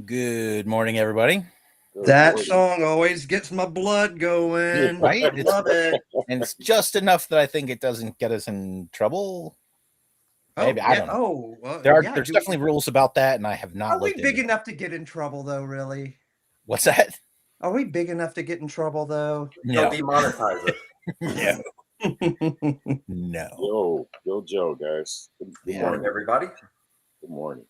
Good morning, everybody. That song always gets my blood going. Right? I love it. And it's just enough that I think it doesn't get us in trouble. Maybe I don't know. There's definitely rules about that, and I have not. Are we big enough to get in trouble, though? Really? What's that? Are we big enough to get in trouble, though? No. Don't demonetize it. No. Yo, Joe, guys. Good morning, everybody. Good morning.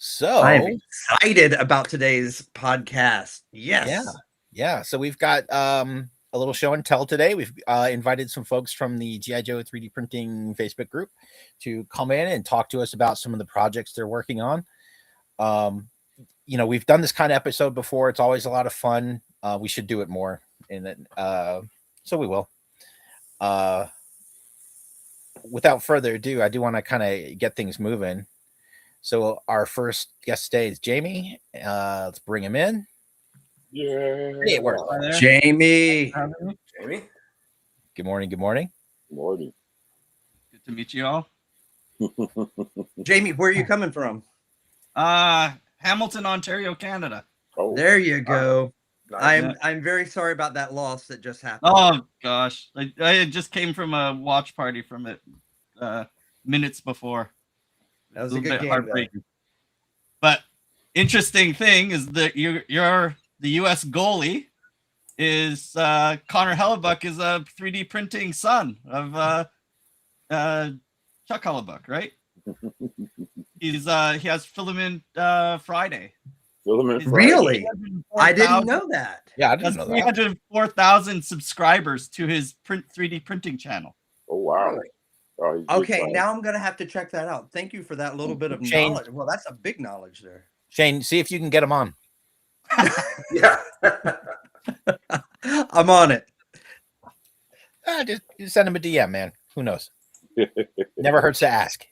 So I'm excited about today's podcast. Yes. Yeah. So we've got a little show and tell today. We've invited some folks from the G.I.JOE 3D printing Facebook group to come in and talk to us about some of the projects they're working on. We've done this kind of episode before. It's always a lot of fun. We should do it more, and so we will. Without further ado, I do want to kind of get things moving. So our first guest today is Jamie. Let's bring him in. Yeah. Hey, it works. Jamie. Jamie. Good morning. Good morning. Good morning. Good to meet you all. Jamie, where are you coming from? Hamilton, Ontario, Canada. Oh, There you go. Nice. I'm very sorry about that loss that just happened. Oh gosh, I just came from a watch party from it minutes before. That was A a little good bit game. heartbreaking. But interesting thing is that you're the U.S. goalie is Connor Hellebuck is a 3D printing son of Chuck Hellebuck, right? He has Filament Friday. Filament Friday. Really? I didn't know that. Yeah, I Has didn't know that. 304,000 subscribers to his 3D printing channel. Oh, wow. Really? Oh, he's Okay, good now I'm going to have to check that out. Thank you for that little bit of Shane. knowledge. Well, that's a big knowledge there. Shane, see if you can get him on. Yeah. I'm on it. Just send him a DM, man. Who knows? fun. Never hurts to ask.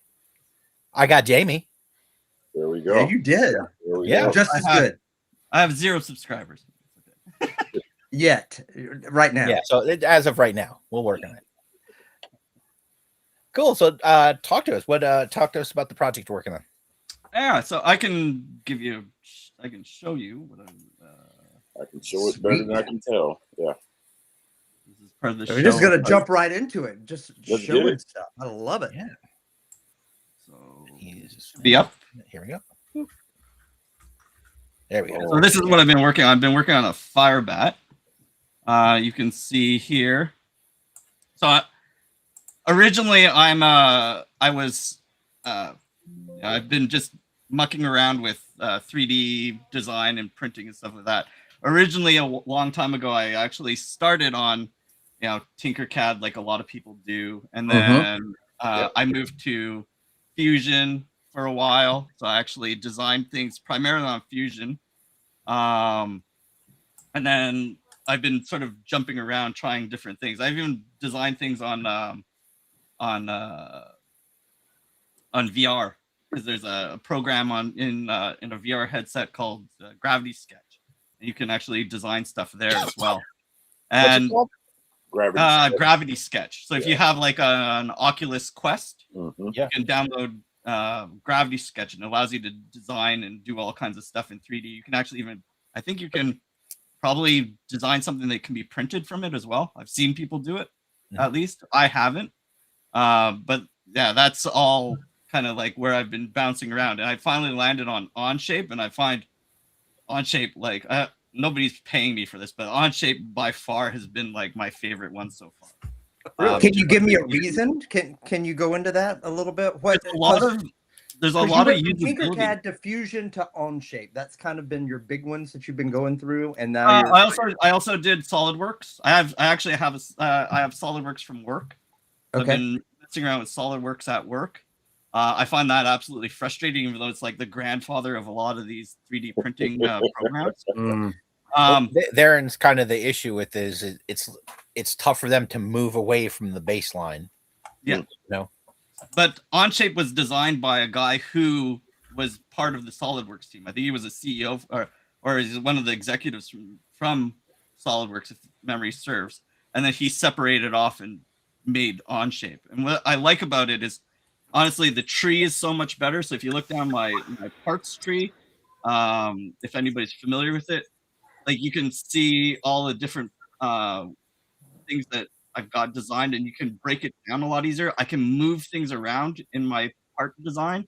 I got Jamie. There we go. Yeah, you did. There we Yeah. go. Just as good. I have 0 subscribers. Yet. Right now. Yeah. So as of right now, we'll work on it. Cool. So talk to us. Talk to us about the project you're working on. Yeah, so I can show you what I can show it better than I can tell. Yeah. this is part of the show. We're just going to jump right into it. Just Let's showing get it. stuff. I love it. Yeah. So He's be up. Here we go. There we go. So this is what I've been working on. I've been working on a fire bat. You can see here. So originally, I've been just mucking around with 3D design and printing and stuff like that. Originally, a long time ago, I actually started on, Tinkercad like a lot of people do, and then I moved to Fusion for a while. So I actually designed things primarily on Fusion, and then I've been sort of jumping around trying different things. I've even designed things on VR, because there's a program in a VR headset called Gravity Sketch, and you can actually design stuff there as well. And Gravity. Sketch. So if you have like an Oculus Quest, Mhm. you can download Gravity Sketch, and it allows you to design and do all kinds of stuff in 3D. You can actually I think you can probably design something that can be printed from it as well. I've seen people do it, at least. I haven't. But yeah, that's all kind of like where I've been bouncing around. And I finally landed on Onshape, and I find Onshape, like, nobody's paying me for this, but Onshape by far has been like my favorite one so far. Can you give me a reason? Can you go into that a little bit? There's a lot of usability. Tinkercad to Fusion to Onshape. That's kind of been your big ones that you've been going through, and now I also did SolidWorks. I actually have SolidWorks from work. Okay. I've been messing around with SolidWorks at work. I find that absolutely frustrating, even though it's like the grandfather of a lot of these 3D printing programs. There's kind of the issue with it's tough for them to move away from the baseline. Yeah. No. But Onshape was designed by a guy who was part of the SolidWorks team. I think he was a CEO or he's one of the executives from SolidWorks, if memory serves. And then he separated off and made Onshape. And what I like about it is, honestly, the tree is so much better. So if you look down my parts tree, If anybody's familiar with it, like you can see all the different things that I've got designed, and you can break it down a lot easier. I can move things around in my part design.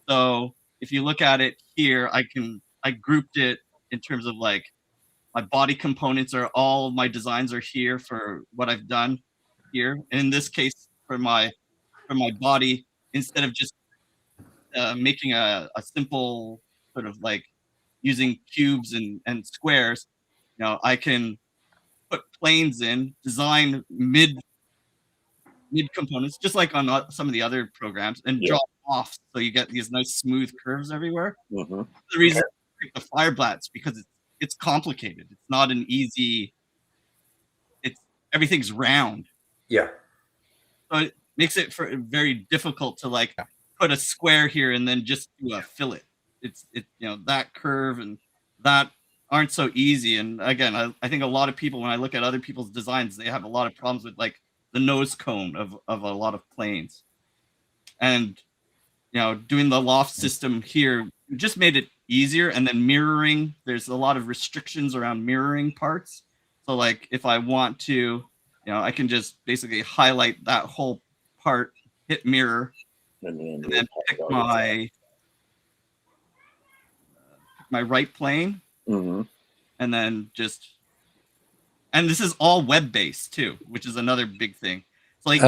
So if you look at it here, I grouped it in terms of like my body components are all my designs are here for what I've done here. And in this case, for my body, instead of just making a simple sort of like using cubes and squares, I can put planes in, design mid components, just like on some of the other programs, and Yeah. draw off so you get these nice smooth curves everywhere. Mm-hmm. The reason I picked the Fireblats because it's complicated. It's not an easy. It's everything's round, Yeah. so it makes it very difficult to like put a square here and then just do a fillet. It's that curve and that aren't so easy. And again, I think a lot of people, when I look at other people's designs, they have a lot of problems with like the nose cone of a lot of planes. And doing the loft system here just made it easier. And then mirroring, there's a lot of restrictions around mirroring parts. So like if I want to, I can just basically highlight that whole part, hit mirror, and then pick my right plane, Mm-hmm. and then and this is all web-based too, which is another big thing. So like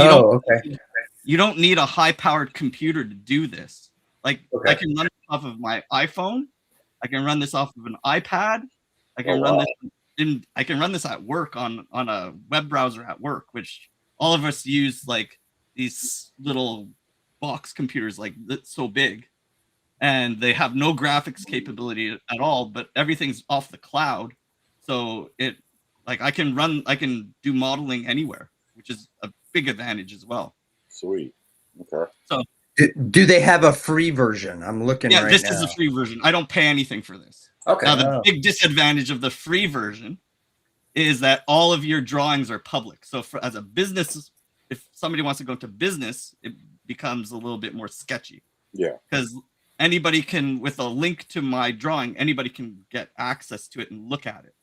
you don't need a high-powered computer to do this. Like I can run this off of my iPhone, I can run this off of an iPad, I can I can run this at work on a web browser at work, which all of us use like these little box computers like so big, and they have no graphics capability at all, but everything's off the cloud. So I can do modeling anywhere, which is a big advantage as well. Sweet. Okay. So do they have a free version? I'm looking right now. This is a free version. I don't pay anything for this. Okay. Now the big disadvantage of the free version is that all of your drawings are public. So as a business, if somebody wants to go into business, it becomes a little bit more sketchy. Yeah. Because anybody can, with a link to my drawing, anybody can get access to it and look at it.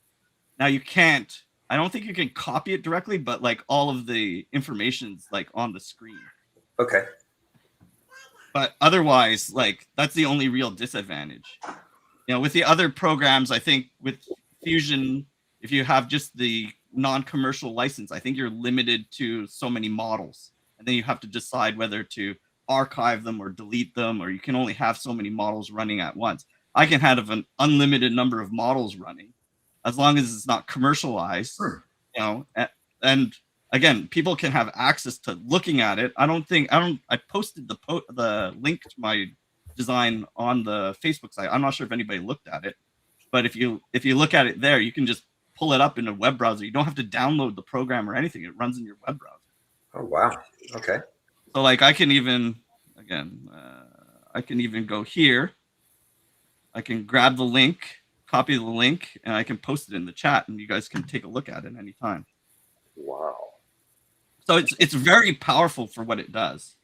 Now you can't, I don't think you can copy it directly, but like all of the information's like on the screen. Okay. But otherwise, like that's the only real disadvantage. With the other programs, I think with Fusion, if you have just the non-commercial license, I think you're limited to so many models. And then you have to decide whether to archive them or delete them, or you can only have so many models running at once. I can have an unlimited number of models running as long as it's not commercialized, and again, people can have access to looking at it. I posted the link to my design on the Facebook site. I'm not sure if anybody looked at it, but if you look at it there, you can just pull it up in a web browser. You don't have to download the program or anything. It runs in your web browser. Oh, wow. Okay. So like I can even go here. I can grab the link, copy the link, and I can post it in the chat, and you guys can take a look at it anytime. Wow. So it's very powerful for what it does.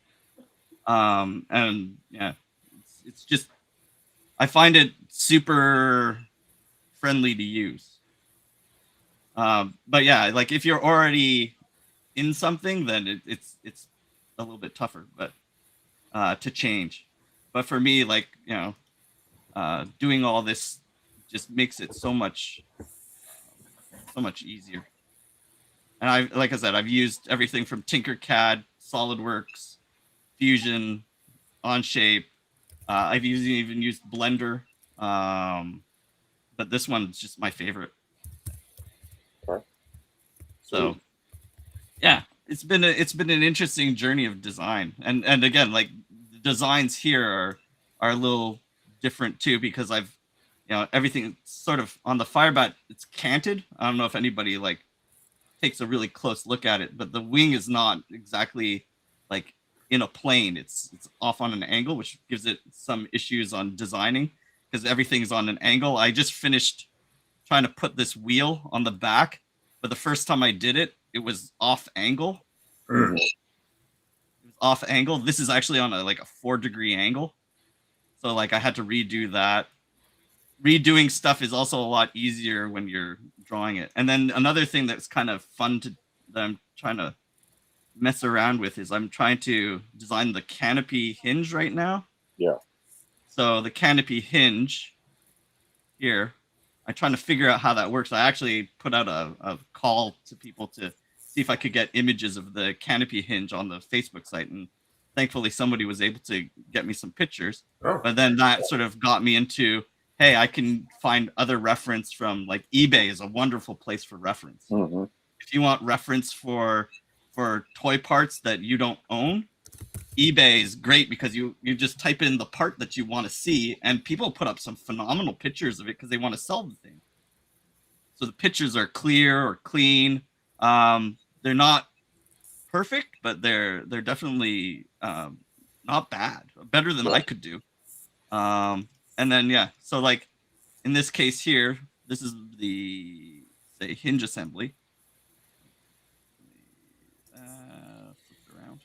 And yeah, it's just, I find it super friendly to use. But yeah, like if you're already in something, then it's a little bit tougher, but to change. But for me, like, doing all this just makes it so much easier. And like I said, I've used everything from Tinkercad, SolidWorks, Fusion, Onshape. I've even used Blender, but this one's just my favorite. Okay. So, yeah, it's been an interesting journey of design, and again, like the designs here are a little different too, because I've everything sort of on the Firebat, it's canted. I don't know if anybody like takes a really close look at it, but the wing is not exactly like in a plane. It's off on an angle, which gives it some issues on designing because everything's on an angle. I just finished trying to put this wheel on the back, but the first time I did it, it was off angle. Mm. It was off angle. This is actually on a 4-degree angle. So like I had to redo that. redoing stuff is also a lot easier when you're drawing it. And then another thing that's kind of fun that I'm trying to mess around with is I'm trying to design the canopy hinge right now. Yeah. So the canopy hinge here, I'm trying to figure out how that works. I actually put out a call to people to see if I could get images of the canopy hinge on the Facebook site, and thankfully somebody was able to get me some pictures. Oh. But then that sort of got me into, hey, I can find other reference from, like, eBay is a wonderful place for reference. Mm-hmm. If you want reference for toy parts that you don't own, eBay is great because you just type in the part that you want to see, and people put up some phenomenal pictures of it because they want to sell the thing. So the pictures are clear or clean. They're not perfect, but they're definitely not bad. Better than I could do. And then yeah, so like in this case here, this is the, say, hinge assembly. Flip it around.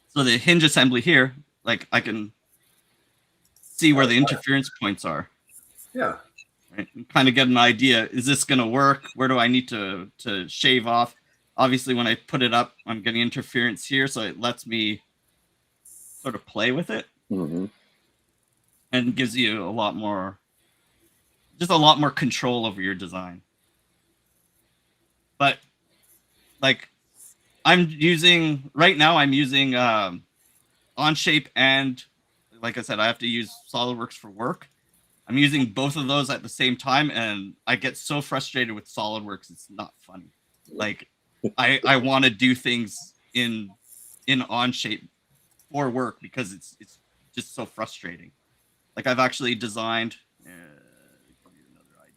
So the hinge assembly here, like I can see where the interference points are. Yeah. Right? And kind of get an idea, is this going to work? Where do I need to shave off? Obviously, when I put it up, I'm getting interference here, so it lets me sort of play with it. Mm-hmm. And gives you a lot more control over your design. But like I'm using Onshape, and like I said, I have to use SolidWorks for work. I'm using both of those at the same time, and I get so frustrated with SolidWorks, it's not funny. Like I want to do things in Onshape for work because it's just so frustrating. Like I've actually designed. Give you another idea.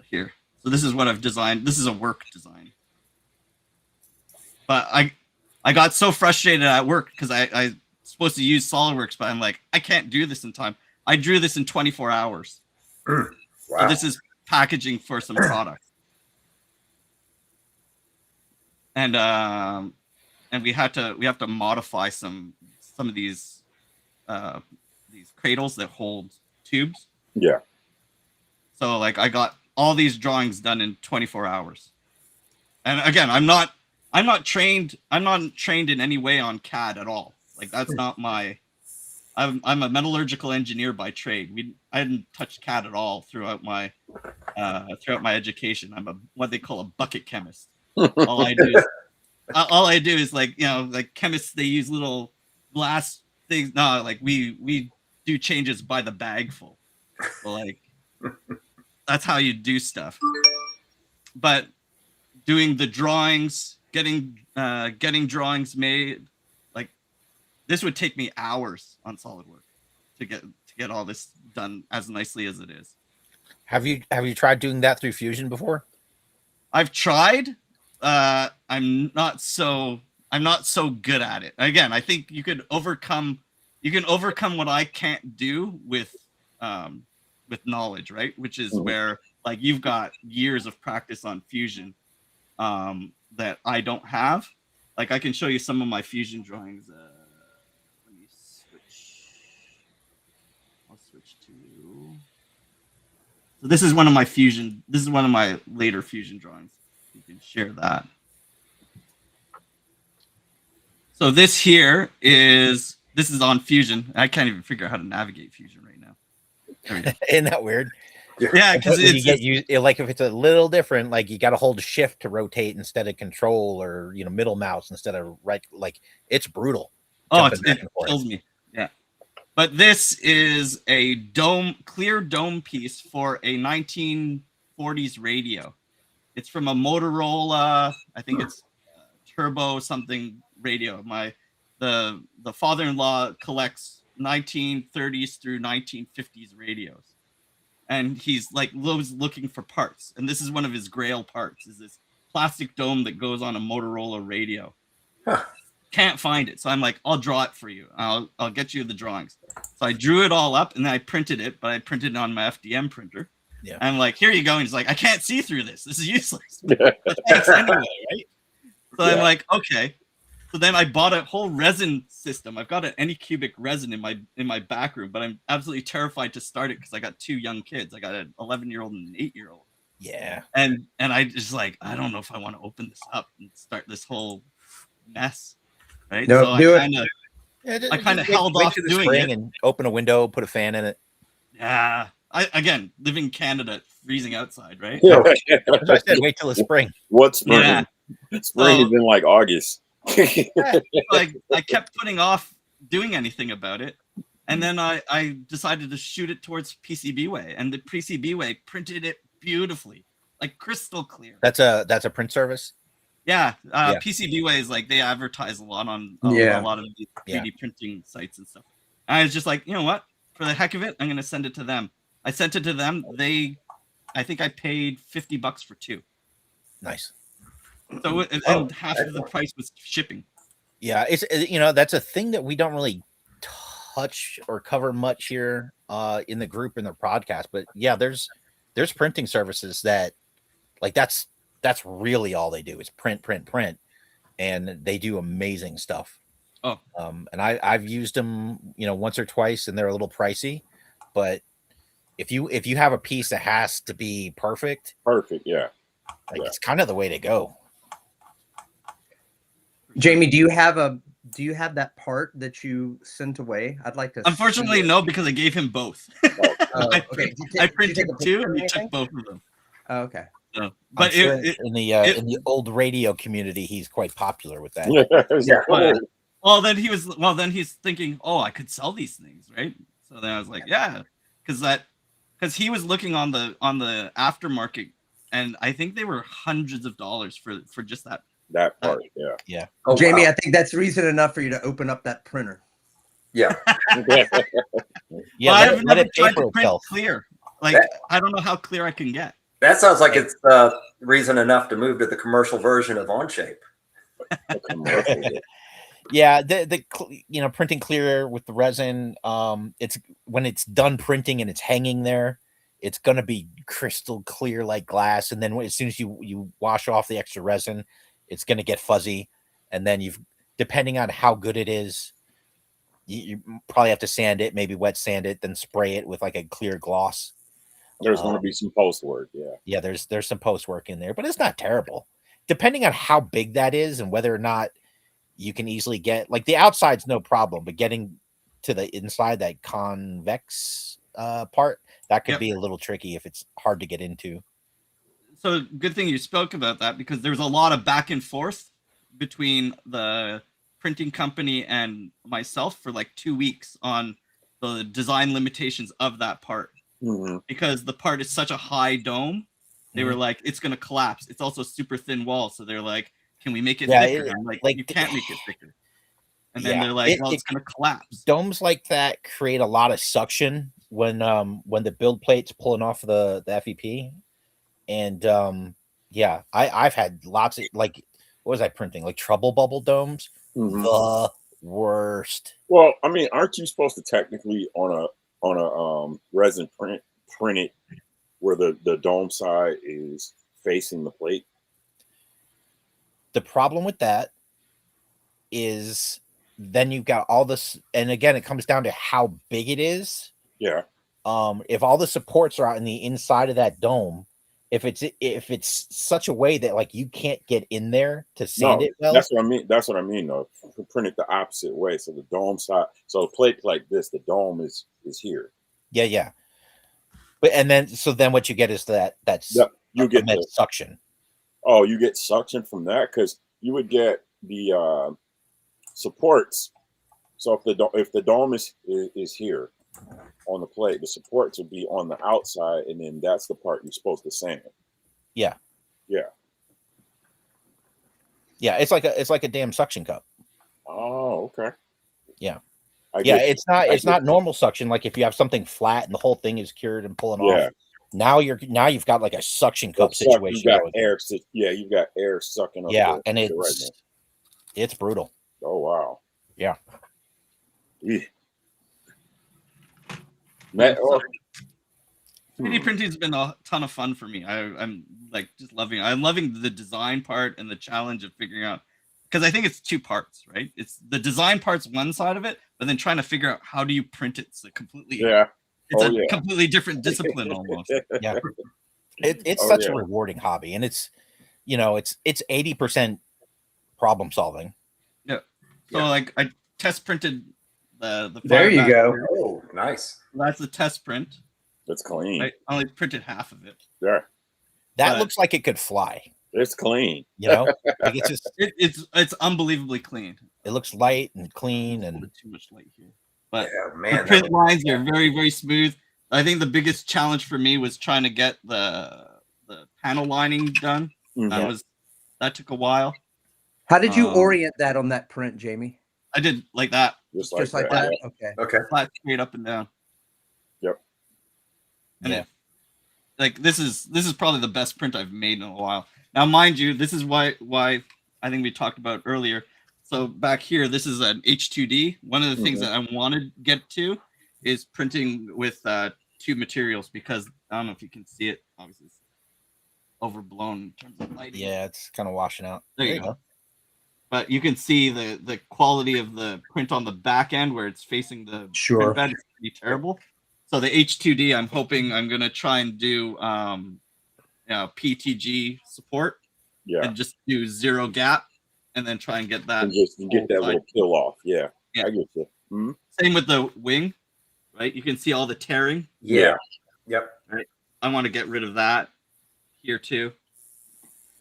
Here. So this is what I've designed. This is a work design. But I got so frustrated at work because I supposed to use SolidWorks, but I'm like, I can't do this in time. I drew this in 24 hours. Wow. So this is packaging for some products. And we have to modify some of these cradles that hold tubes. Yeah. So like I got all these drawings done in 24 hours. And again, I'm not trained in any way on CAD at all. Like that's not my I'm a metallurgical engineer by trade. I hadn't touched CAD at all throughout my education. I'm what they call a bucket chemist. All I do is like, you know, like chemists, they use little glass things. No, like we do changes by the bagful. So like that's how you do stuff. But doing the drawings, getting drawings made, like this would take me hours on SolidWorks to get all this done as nicely as it is. Have you tried doing that through Fusion before? I've tried. I'm not so good at it. Again, I think you can overcome what I can't do with knowledge, right? Which is where like you've got years of practice on Fusion that I don't have. Like I can show you some of my Fusion drawings. Let me switch. I'll switch to. So this is one of my Fusion. This is one of my later Fusion drawings. You can share that. So this is on Fusion. I can't even figure out how to navigate Fusion right now. There we go. Isn't that weird? Yeah, because like if it's a little different, like you got to hold shift to rotate instead of control, or middle mouse instead of right. Like it's brutal. Oh, it kills me. Yeah, but this is a clear dome piece for a 1940s radio. It's from a Motorola. I think it's turbo something radio. The father-in-law collects 1930s through 1950s radios. And he's like looking for parts, and this is one of his grail parts. Is this plastic dome that goes on a Motorola radio? Huh. Can't find it, so I'm like, I'll draw it for you. I'll get you the drawings. So I drew it all up, and then I printed it, but I printed it on my FDM printer. Yeah. I'm like, here you go. And he's like, I can't see through this. This is useless. But thanks anyway, right? So I'm like, okay. So then I bought a whole resin system. I've got an Anycubic resin in my back room, but I'm absolutely terrified to start it because I got 2 young kids. I got an 11-year-old and an 8-year-old. Yeah. And I just like, I don't know if I want to open this up and start this whole mess. Right. No, So do I it. kind of Yeah, kinda held off to the doing spring it. and open a window, put a fan in it. yeah. Again, living in Canada, freezing outside, right? Yeah. As I said, wait till the spring. What spring? Yeah. Spring So- is in like August. Like I kept putting off doing anything about it. And then I decided to shoot it towards PCBWay, and the PCBWay printed it beautifully, like crystal clear. That's a print service. Yeah, Yeah. PCBWay is like, they advertise a lot on Yeah. a lot of the 3D Yeah. printing sites and stuff. And I was just like, you know what? For the heck of it, I'm gonna send it to them. I sent it to them. I think I paid $50 for 2. Nice. So and half of the price was shipping. Yeah, it's that's a thing that we don't really touch or cover much here in the group in the podcast. But yeah, there's printing services that like that's really all they do is print, and they do amazing stuff. Oh, and I've used them once or twice, and they're a little pricey, but if you have a piece that has to be perfect, Yeah. like it's kind of the way to go. Jamie, do you have that part that you sent away? I'd like to. unfortunately, see it. no, because I gave him both. Oh, I okay. I Did you printed take a 2, picture and or he anything? took both of them. Oh, okay. So, I'm but sure it, in the old radio community, he's quite popular with that. Yeah. well, then he's thinking, oh, I could sell these things, right? So then I was like, yeah, because he was looking on the aftermarket, and I think they were hundreds of dollars for just that. That part, yeah. Oh, Jamie, wow. I think that's reason enough for you to open up that printer. Yeah. Yeah, Well, let I've it never tried paper to print itself. clear. Like, I don't know how clear I can get. That sounds like it's reason enough to move to the commercial version of Onshape. Yeah, the printing clear with the resin. It's when it's done printing and it's hanging there, it's gonna be crystal clear like glass. And then as soon as you wash off the extra resin, it's gonna get fuzzy. And then depending on how good it is, you probably have to sand it, maybe wet sand it, then spray it with like a clear gloss. There's going to be some post work, yeah. Yeah, there's some post work in there, but it's not terrible. Depending on how big that is and whether or not you can easily get, like, the outside's no problem, but getting to the inside, that convex part, that could Yep. be a little tricky if it's hard to get into. So good thing you spoke about that, because there's a lot of back and forth between the printing company and myself for like 2 weeks on the design limitations of that part. Mm-hmm. Because the part is such a high dome, they were like, it's gonna collapse. It's also super thin wall, so they're like, can we make it thicker? I'm like, you can't make it thicker. And then they're like, well, it's gonna collapse. Domes like that create a lot of suction when the build plate's pulling off the FEP. And yeah, I've had lots of, like, what was I printing? Like trouble bubble domes. Mm-hmm. The worst. Well, I mean, aren't you supposed to technically on a resin print it where the dome side is facing the plate? The problem with that is then you've got all this, and again, it comes down to how big it is. Yeah. If all the supports are out in the inside of that dome, if it's such a way that like you can't get in there to sand it well. That's what I mean. That's what I mean, though. Print it the opposite way. So the dome side, so a plate like this, the dome is here. Yeah. But so then what you get is that's you get the suction. Oh, you get suction from that, because you would get the supports. So if the dome is here on the plate, the supports would be on the outside, and then that's the part you're supposed to sand. Yeah. Yeah. Yeah, it's like a damn suction cup. Oh, okay. Yeah. Yeah, it's not normal suction. Like if you have something flat and the whole thing is cured and pulling off. Now you've got like a suction cup situation. You've got air. Yeah, you've got air sucking up. Yeah, and it's brutal. Oh wow. Yeah. Matt, 3D printing has been a ton of fun for me. I'm like just loving it. I'm loving the design part and the challenge of figuring out, because I think it's two parts, right? It's the design part's one side of it, but then trying to figure out how do you print it. It's a completely completely different discipline almost. Yeah, it's Oh, such yeah. a rewarding hobby, and it's it's 80% problem solving. Yeah. So Yeah. like I test printed the There you Fireback go. here. Oh, nice. That's the test print. It's clean. I only printed half of it. Yeah, That But- looks like it could fly. it's clean. Like it's just It's unbelievably clean. it looks light and clean, A and little bit too much light here, but Yeah, the man. print lines are very, very smooth. I think the biggest challenge for me was trying to get the panel lining done. Mhm. That took a while. How did you Um, orient that on that print, Jamie? I did like that, Just Just like that? Okay. Okay. flat, straight up and down. Yep. And Yeah. it- like this is probably the best print I've made in a while. Now, mind you, this is why I think we talked about earlier. So back here, this is an H2D. One of the things that I want to get to is printing with two materials, because I don't know if you can see it. Obviously, it's overblown in terms of lighting. yeah, it's kind of washing out. There you go. But you can see the quality of the print on the back end where it's facing the Sure. print bed is pretty terrible. So the H2D, I'm hoping I'm gonna try and do PTG support Yeah, and just do zero gap, and then try and get that. and just get that whole little side. peel off. Yeah, Yeah. I get you. Mhm. Same with the wing, right? You can see all the tearing. Yeah. Yep. I want to get rid of that here too.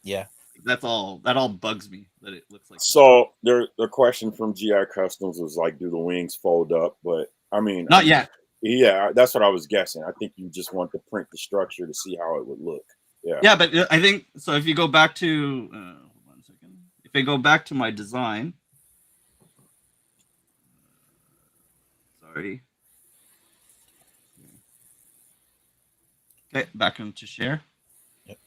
Yeah. That all bugs me that it looks like that. So the question from GI Customs was like, do the wings fold up? But I mean, Not yet. Yeah, that's what I was guessing. I think you just want to print the structure to see how it would look. Yeah. Yeah, but I think so. If you go back to hold on a second. If I go back to my design, sorry. Okay, back into share. Yep.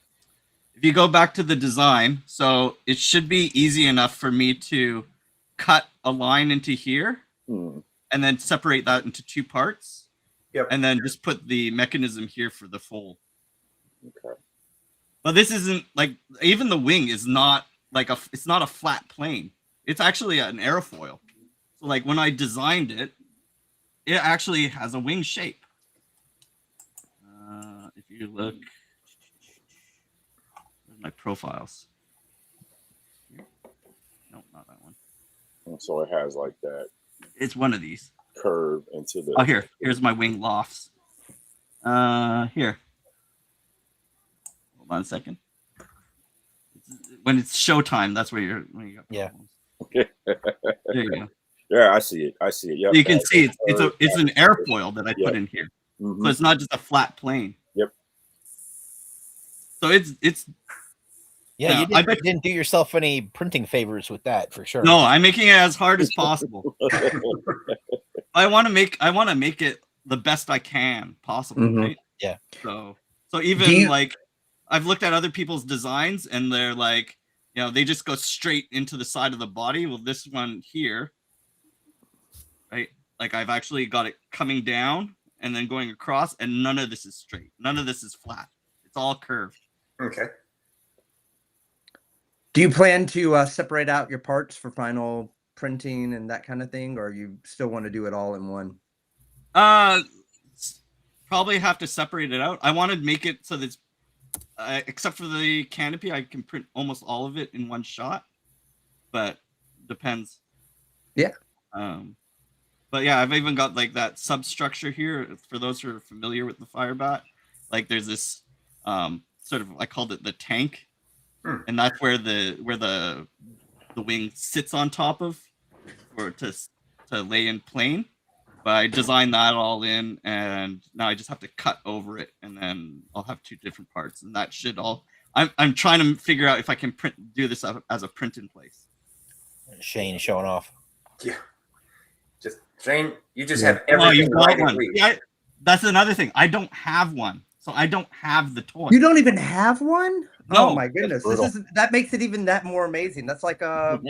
If you go back to the design, so it should be easy enough for me to cut a line into here Hmm. and then separate that into two parts. Yep. And then just put the mechanism here for the fold. Okay. But this isn't like, even the wing is not like it's not a flat plane. It's actually an airfoil. So like when I designed it, it actually has a wing shape. If you look, where's my profiles? Here? No, not that one. And so it has like that It's one of these. curve into the. Oh, here's my wing lofts. Here. Hold on a second. When it's showtime, that's where you got Yeah. problems. There you go. Yeah, I see it. I see it. Yep. You can see it's an airfoil that I Yep. put in here, Mhm. so it's not just a flat plane. Yep. So it's Yeah, Yeah, you didn't do yourself any printing favors with that for sure. no, I'm making it as hard as possible. I want to make it the best I can possible, Mhm. right? Yeah. So even Do you- like I've looked at other people's designs and they're like, they just go straight into the side of the body. Well, this one here, right? Like I've actually got it coming down and then going across, and none of this is straight. None of this is flat. It's all curved. Okay. Do you plan to separate out your parts for final printing and that kind of thing, or you still want to do it all in one? Probably have to separate it out. I want to make it so that except for the canopy, I can print almost all of it in one shot, but depends. Yeah. But yeah, I've even got like that substructure here for those who are familiar with the Firebat. Like there's this sort of, I called it the tank, and that's where the wing sits on top of for to lay in plane. But I designed that all in, and now I just have to cut over it, and then I'll have two different parts, and that should all. I'm trying to figure out if I can do this as a print in place. Shane showing off. Yeah. Just Shane, you just Yeah. have Oh, you everything got right in one. reach. Yeah, that's another thing. I don't have one, so I don't have the toy. You don't even have one? No. Oh my goodness! Brutal. That makes it even that more amazing. That's like a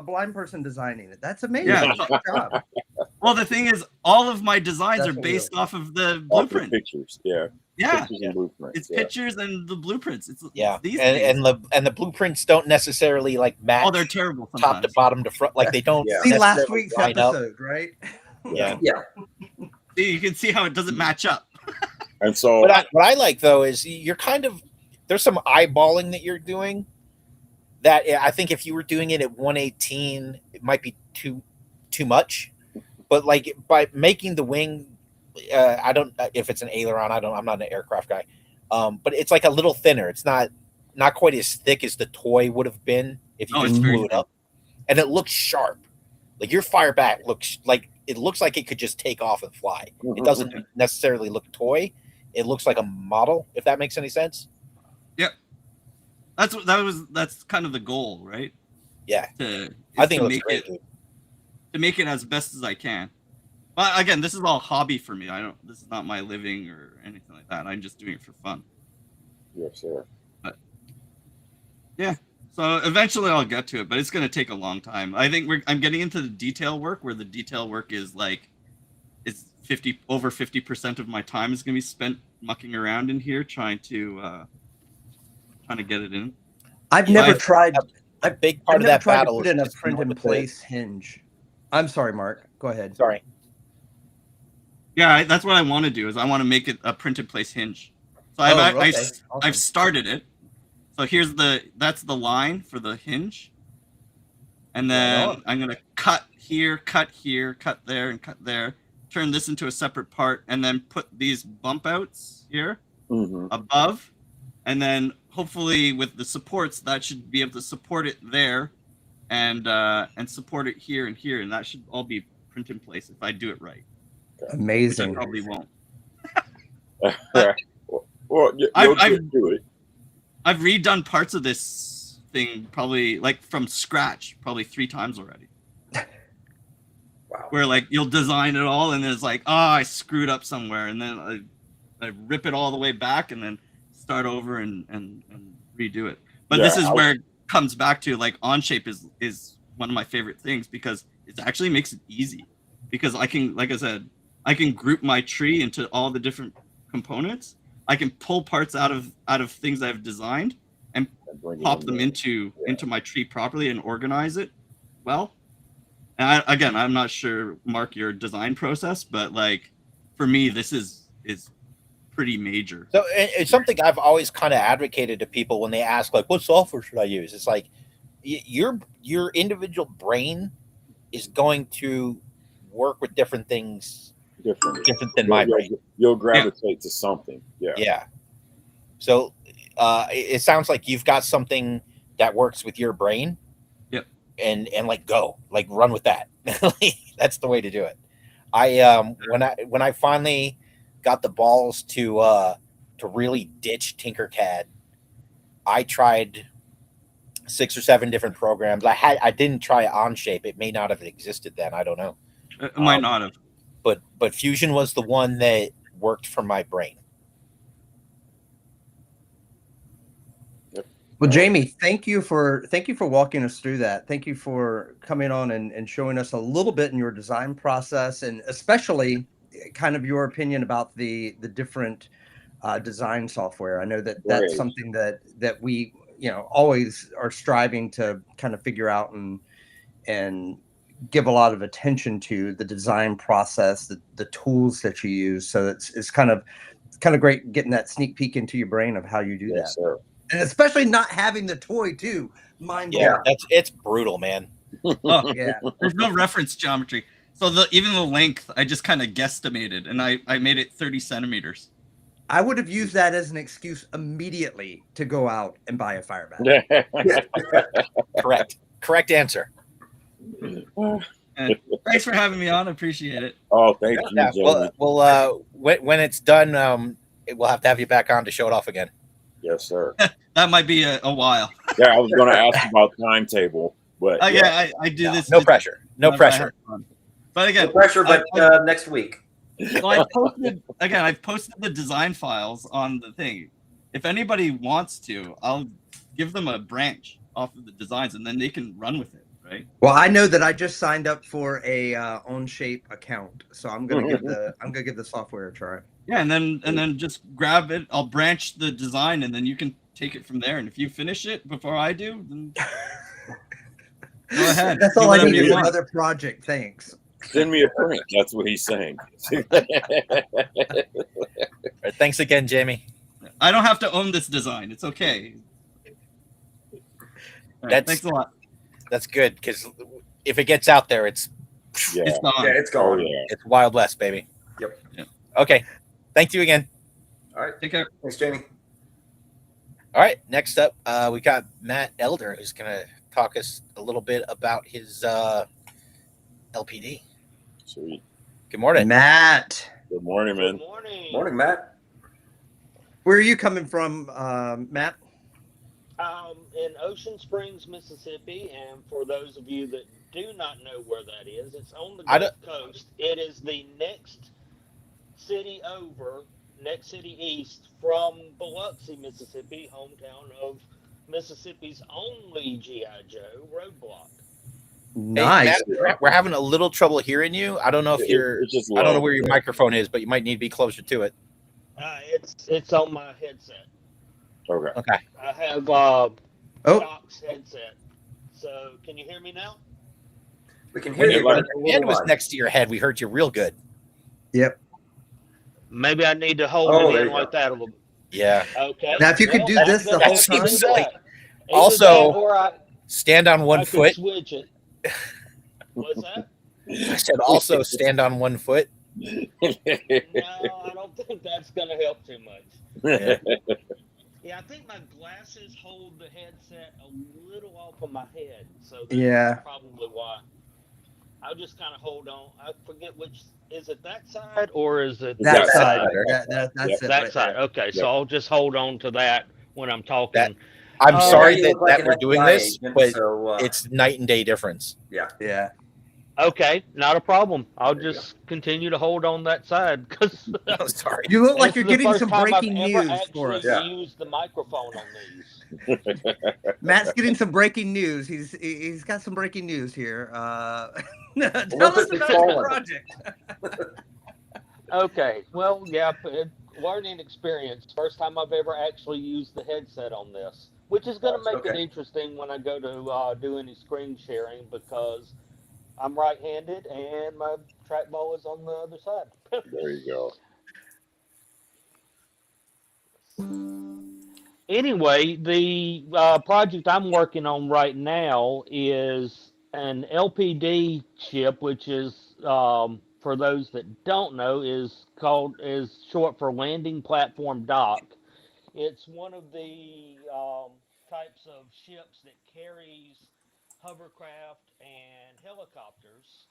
blind person designing it. That's amazing. Yeah. Good job. Well, the thing is, all of my designs That's are what we based off of the Off the blueprint. pictures, yeah. Yeah, Pictures and blueprints. it's yeah. pictures and the blueprints. It's Yeah, these and things. the blueprints don't necessarily like match Oh, they're terrible top sometimes. to bottom to front. Like they don't. Yeah. See last necessarily week's line up. episode, right? Yeah. Yeah. See, you can see how it doesn't match up. And so What I like though is you're kind of there's some eyeballing that you're doing. That I think if you were doing it at 118, it might be too much. But like by making the wing, I don't if it's an aileron. I'm not an aircraft guy. But it's like a little thinner. It's not quite as thick as the toy would have been if you Oh, just it's very blew it up. And it looks sharp. Like your fire back looks like it could just take off and fly. It doesn't necessarily look toy. It looks like a model, if that makes any sense. That's kind of the goal, right? Yeah. To, I think it to looks make great. it Dude. to make it as best as I can. But again, this is all hobby for me. This is not my living or anything like that. I'm just doing it for fun. yes, sir. Yeah. So eventually I'll get to it, but it's going to take a long time. I think I'm getting into the detail work where the detail work is like it's over 50% of my time is going to be spent mucking around in here trying to get it in. I've never tried. A big part I've of never that tried to battle put is in a just print knowing in what the- place hinge. I'm sorry, Mark. Go ahead. Sorry. Yeah, that's what I want to do. Is I want to make it a print in place hinge. So Okay. I've Awesome. started it. So that's the line for the hinge, and then Right on. I'm gonna cut here, cut there, and cut there. Turn this into a separate part, and then put these bump outs here Mm-hmm. above, and then hopefully with the supports that should be able to support it there, and support it here and here, and that should all be print in place if I do it right. Which I Amazing. probably won't. Well, you'll I've- do it. I've redone parts of this thing probably like from scratch, probably 3 times already. Wow. Where like you'll design it all and it's like, oh, I screwed up somewhere, and then I rip it all the way back and then start over and redo it. But this is where it comes back to like Onshape is one of my favorite things because it actually makes it easy. Because I can, like I said, I can group my tree into all the different components. I can pull parts out of things I've designed and Bring it pop in them there. into my tree properly and organize it well. And I'm not sure, Mark, your design process, but like for me, this is pretty major. So it's something I've always kind of advocated to people when they ask, like, what software should I use? It's like your individual brain is going to work with different things different than my brain. You'll gravitate to something. Yeah. Yeah. So it sounds like you've got something that works with your brain. Yep. And like run with that. That's the way to do it. I when I finally got the balls to really ditch Tinkercad, I tried 6 or 7 different programs. I didn't try Onshape. It may not have existed then. I don't know. It might not have. But Fusion was the one that worked for my brain. Well, Jamie, thank you for walking us through that. Thank you for coming on and showing us a little bit in your design process, and especially kind of your opinion about the different design software. I know that's Right. something that we always are striving to kind of figure out and give a lot of attention to the design process, the tools that you use. So it's kind of great getting that sneak peek into your brain of how you do Yes, that. sir. And especially not having the toy too. Mind Yeah, blowing. it's brutal, man. Oh, Yeah. there's no reference geometry. So even the length, I just kind of guesstimated, and I made it 30 centimeters. I would have used that as an excuse immediately to go out and buy a fire bat. Correct answer. And thanks for having me on. I appreciate it. Oh, thank you, Yeah, Jamie. well, when it's done, we'll have to have you back on to show it off again. Yes, sir. That might be a while. Yeah, I was going to ask about timetable, but Yeah, I do this. No pressure. No whenever I pressure. have fun. But again, No pressure, but I- next week. So I've posted the design files on the thing. If anybody wants to, I'll give them a branch off of the designs, and then they can run with it. right? Well, I know that I just signed up for a OnShape account, so I'm gonna give the software a try. Yeah, and then just grab it. I'll branch the design, and then you can take it from there. And if you finish it before I do, then go ahead. That's Do all I whatever need you is want. another project. Thanks. Send me a print. That's what he's saying. Thanks again, Jamie. I don't have to own this design. It's okay. All right, That's- thanks a lot. That's good, because if it gets out there, it's Yeah. It's gone. Yeah, it's Oh, gone. yeah. it's Wild West, baby. Yep. Yep. Okay. Thank you again. All right. Take care. Thanks, Jamie. All right. Next up, we got Matt Elder, who's going to talk us a little bit about his LPD. Sweet. Good morning. Matt, Good morning, man. Good morning. Morning, Matt. where are you coming from, Matt? In Ocean Springs, Mississippi, and for those of you that do not know where that is, it's on the Gulf Coast. It is the next city over, next city east from Biloxi, Mississippi, hometown of Mississippi's only G.I. Joe roadblock. Nice. Hey, Matt, we're having a little trouble hearing you. I don't know if you're. It's just I don't know low. where your microphone is, but you might need to be closer to it. It's on my headset. Okay. Okay. I have Oh, Doc's headset. So can you hear me now? We can hear When you, your but it's a little hand was loud. next to your head, we heard you real good. yep. Maybe I need to hold Oh, it there in you like that a little bit. Yeah. Okay. Now, if you could do I'm this the gonna whole have to time. do silly. that. Either Also, that or Stand on one I could foot. switch it. What's that? I said also stand on one foot. No, I don't think that's going to help too much. Yeah, I think my glasses hold the headset a little off of my head, so that's Yeah. probably why. I'll just kind of hold on. I forget which is it, that side or is it That That's side. better. That's it. that right side? there. Okay, so Yep. I'll just hold on to that when I'm talking. I'm Oh, sorry you that, look like that an we're doing FBI this, agent, but so, it's night and day difference. Yeah. Okay, not a problem. I'll There you just continue to hold on that side because I'm sorry. You look like this you're is the getting first some time breaking I've ever news for actually us. Yeah. used the microphone on these. Matt's getting some breaking news. He's got some breaking news here. Tell us Olympus is about your falling. project. Okay, well, yeah, learning experience. First time I've ever actually used the headset on this, which is going to make it Okay. interesting when I go to do any screen sharing because I'm right-handed and my trackball is on the other side. There you go. Anyway, the project I'm working on right now is an LPD chip, which is, for those that don't know, is short for Landing Platform Dock. It's one of the types of ships that carries hovercraft and helicopters,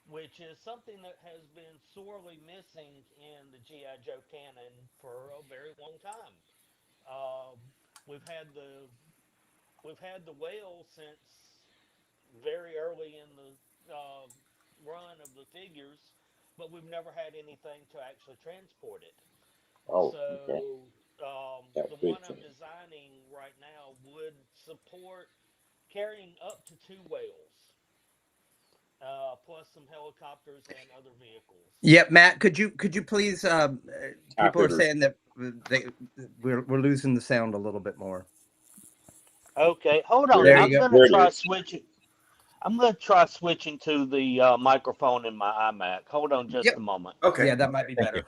which is something that has been sorely missing in the G.I. Joe canon for a very long time. We've had the whale since very early in the run of the figures, but we've never had anything to actually transport it. Oh, So okay. That the big one I'm thing. designing right now would support carrying up to 2 whales, plus some helicopters and other vehicles. Yep, Matt. Could you please? People are Hitters. saying that we're losing the sound a little bit more. Okay, hold on. There I'm you go. gonna There it try is. switching. I'm gonna try switching to the microphone in my iMac. Hold on just Yep. a moment. Okay. Yeah, that might be Thank better.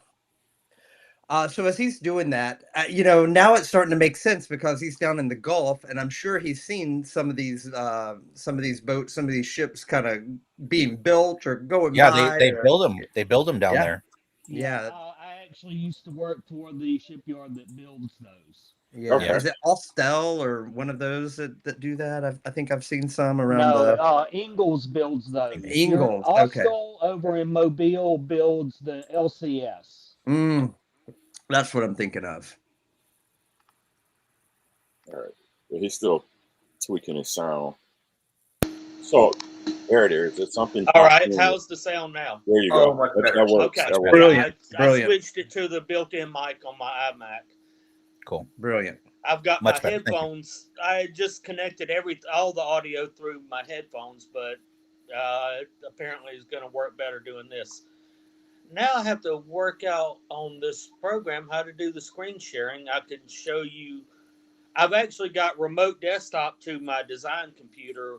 So as he's doing that, now it's starting to make sense because he's down in the Gulf, and I'm sure he's seen some of these boats, some of these ships kind of being built or going Yeah, by. they build them. They build them down Yeah. there. Yeah. I actually used to work for the shipyard that builds those. Yeah. Okay. Is it Austell or one of those that do that? I think I've seen some around No, Ingalls builds those. Ingalls, okay. Austell over in Mobile builds the LCS. That's what I'm thinking of. All right. But he's still tweaking his sound. So there it is. It's something. All right, popped in. how's the sound now? There you Oh, go. much That better. works. Okay. That works. Brilliant. I Brilliant. switched it to the built-in mic on my iMac. Cool. Brilliant. I've got Much my better, thank you. headphones. I just connected all the audio through my headphones, but it apparently is going to work better doing this. Now I have to work out on this program how to do the screen sharing. I can show you. I've actually got remote desktop to my design computer,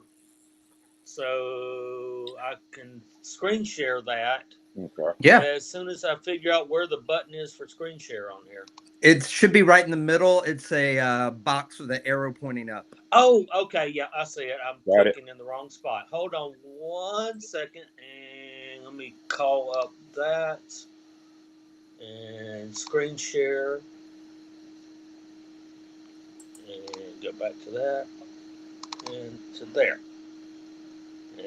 so I can screen share that. Okay. Yeah, As soon as I figure out where the button is for screen share on here. it should be right in the middle. It's a box with an arrow pointing up. Oh, okay. Yeah, I see it. I'm Got it. clicking in the wrong spot. Hold on 1 second, and let me call up that and screen share, and go back to that and to there.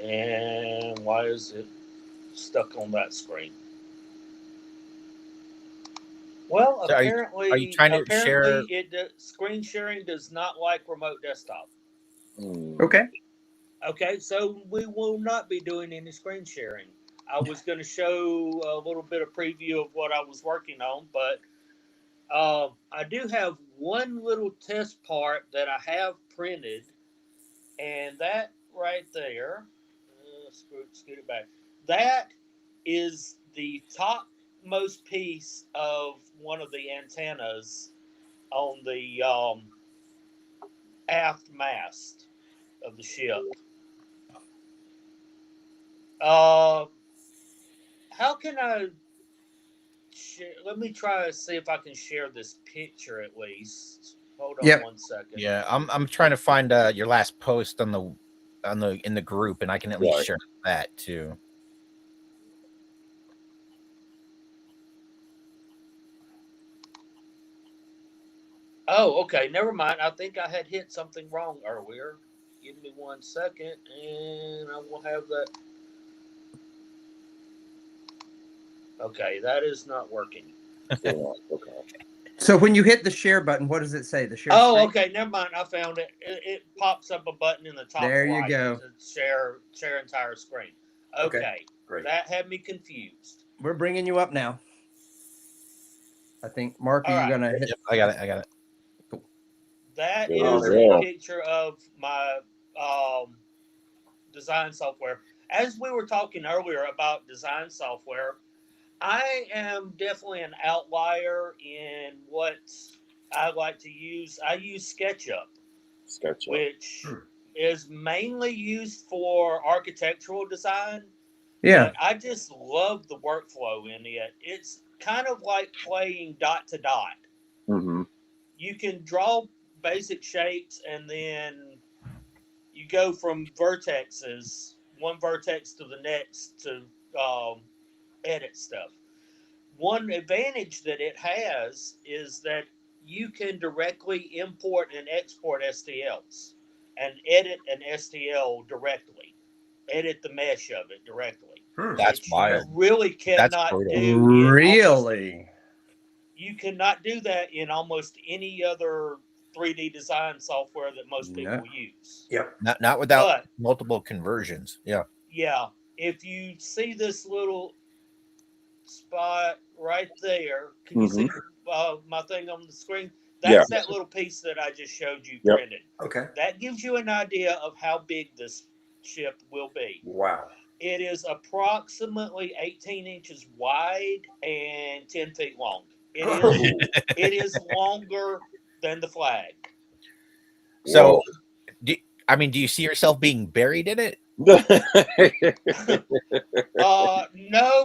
And why is it stuck on that screen? Well, So are apparently, you trying to share? screen sharing does not like remote desktop. Okay. Okay, so we will not be doing any screen sharing. I was going to show a little bit of preview of what I was working on, but I do have one little test part that I have printed, and that right there, scoot it back. That is the topmost piece of one of the antennas on the aft mast of the ship. How can I share? Let me try to see if I can share this picture at least. Hold on Yep. 1 second. Yeah, I'm trying to find your last post on the in the group, and I can at least Right. share that too. Oh, okay. Never mind. I think I had hit something wrong earlier. Give me 1 second, and I will have that. Okay, that is not working. Yeah, okay. So when you hit the share button, what does it say? The share. Oh, screen? okay. Never mind. I found it. It pops up a button in the top There you right go. to share entire screen. Okay. Great. That had me confused. We're bringing you up now. I think, Mark, are All you right. gonna hit? Yep, I got it. I got it. That There is you a go. picture of my design software. As we were talking earlier about design software, I am definitely an outlier in what I like to use. I use SketchUp, SketchUp. which is mainly used for architectural design. Yeah. But I just love the workflow in it. It's kind of like playing dot to dot. Mm-hmm. You can draw basic shapes, and then you go from vertexes, one vertex to the next, to edit stuff. One advantage that it has is that you can directly import and export STLs and edit an STL directly, edit the mesh of it directly. That's Which wild. you really That's cannot brutal. do. Really? You cannot do that in almost any other 3D design software that most people use. Yep. Not without But multiple conversions. Yeah. yeah, if you see this little spot right there, can you see my thing on the screen? That's that little piece that I just showed you printed. Okay. That gives you an idea of how big this ship will be. Wow. It is approximately 18 inches wide and 10 feet long. It is longer than the flag. So, do you see yourself being buried in it? No,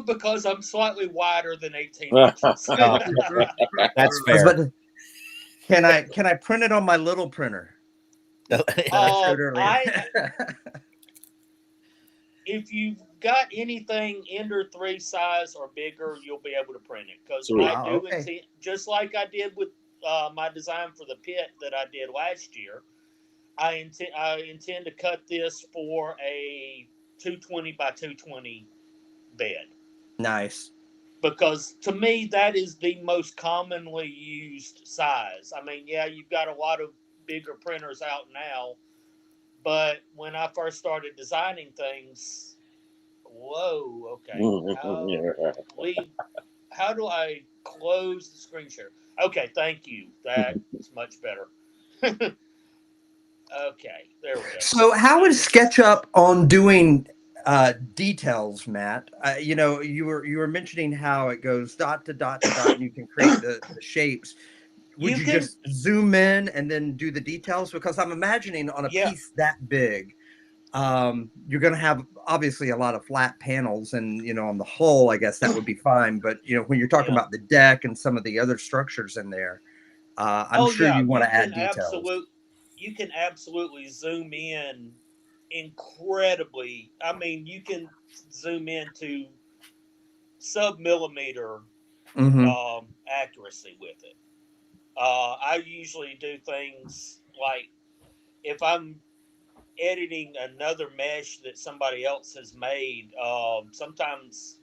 because I'm slightly wider than 18 inches. That's fair. Can I print it on my little printer that I showed earlier? If you've got anything Ender 3 size or bigger, you'll be able to print it. Because intend, just like I did with my design for the pit that I did last year, I intend to cut this for a 220 by 220 bed. Nice. Because to me, that is the most commonly used size. I mean, yeah, you've got a lot of bigger printers out now, but when I first started designing things, whoa, okay. How do I close the screen share? Okay, thank you. That's much better. Okay, there we go. So how is SketchUp on doing details, Matt? You know, you were mentioning how it goes dot to dot to dot, and you can create the shapes. Would You you can, just zoom in and then do the details? Because I'm imagining on a yeah, piece that big, you're going to have obviously a lot of flat panels, and you know, on the hull, I guess that would be fine. But you know, when you're talking yeah. about the deck and some of the other structures in there, I'm Oh sure yeah, you want to add details. you can absolutely zoom in incredibly. I mean, you can zoom into sub-millimeter Mm-hmm. accuracy with it. I usually do things like if I'm editing another mesh that somebody else has made. Sometimes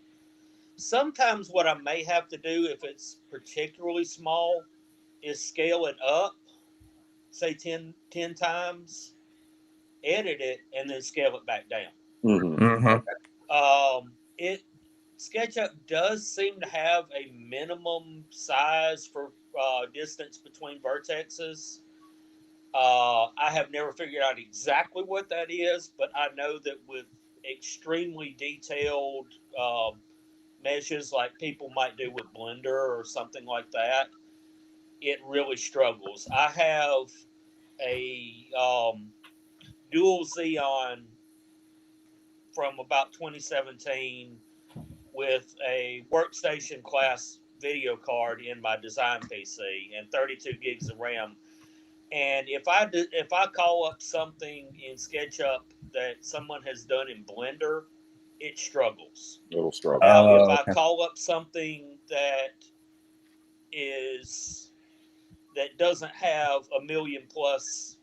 what I may have to do if it's particularly small is scale it up, say 10 times, edit it, and then scale it back down. Mm-hmm. Mm-hmm. It SketchUp does seem to have a minimum size for distance between vertexes. I have never figured out exactly what that is, but I know that with extremely detailed meshes like people might do with Blender or something like that, it really struggles. I have a dual Xeon from about 2017 with a workstation class video card in my design PC and 32 gigs of RAM. And if I call up something in SketchUp that someone has done in Blender, it struggles. Little struggle. Now, if I Okay. call up something that doesn't have a million plus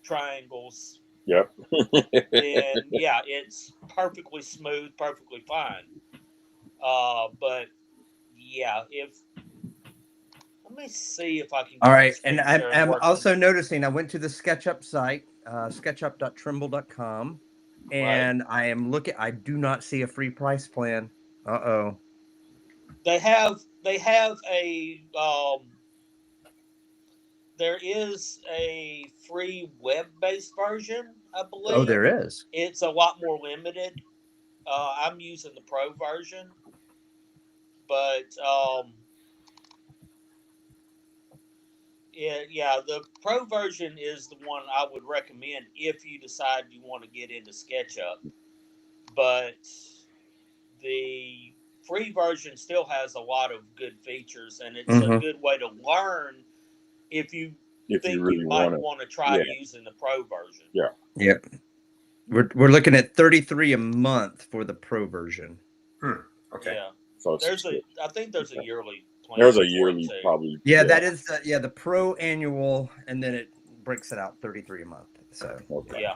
triangles, Yep. then yeah, it's perfectly smooth, perfectly fine. But yeah, if let me see if I can All get right, the and screen I'm, sharing I'm working. also noticing I went to the SketchUp site, sketchup.trimble.com, Right, and I am looking. I do not see a free price plan. Uh-oh. they have a there is a free web-based version, I Oh, believe. there is. It's a lot more limited. I'm using the pro version, but yeah, the pro version is the one I would recommend if you decide you want to get into SketchUp. But the free version still has a lot of good features, and it's a Mm-hmm. good way to learn if you If you think really you want might it. want to try Yeah. using the pro version. Yeah. Yep. We're looking at $33 a month for the pro version. Okay. Yeah, So it's, I think there's a yearly plan. there's a for it, yearly too. probably. Yeah, that is the pro annual, and then it breaks it out 33 a month. So Okay. Yeah,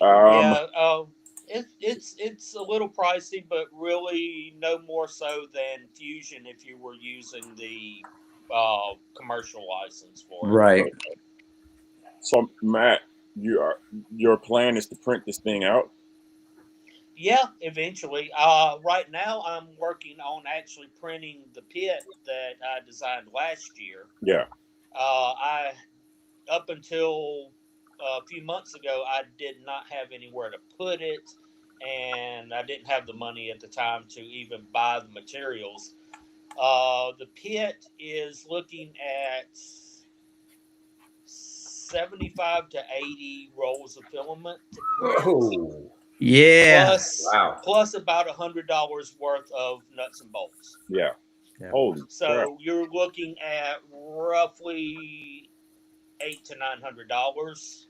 Um. yeah. It's a little pricey, but really no more so than Fusion if you were using the commercial license for it. right. So Matt, your plan is to print this thing out. Yeah, eventually. Right now I'm working on actually printing the pit that I designed last year. Yeah. I up until a few months ago, I did not have anywhere to put it, and I didn't have the money at the time to even buy the materials. The pit is looking at 75 to 80 rolls of filament to print, Whoa. Yeah. Wow. plus about $100 worth of nuts and bolts. Yeah. Yeah. Holy crap. So you're looking at roughly $800 to $900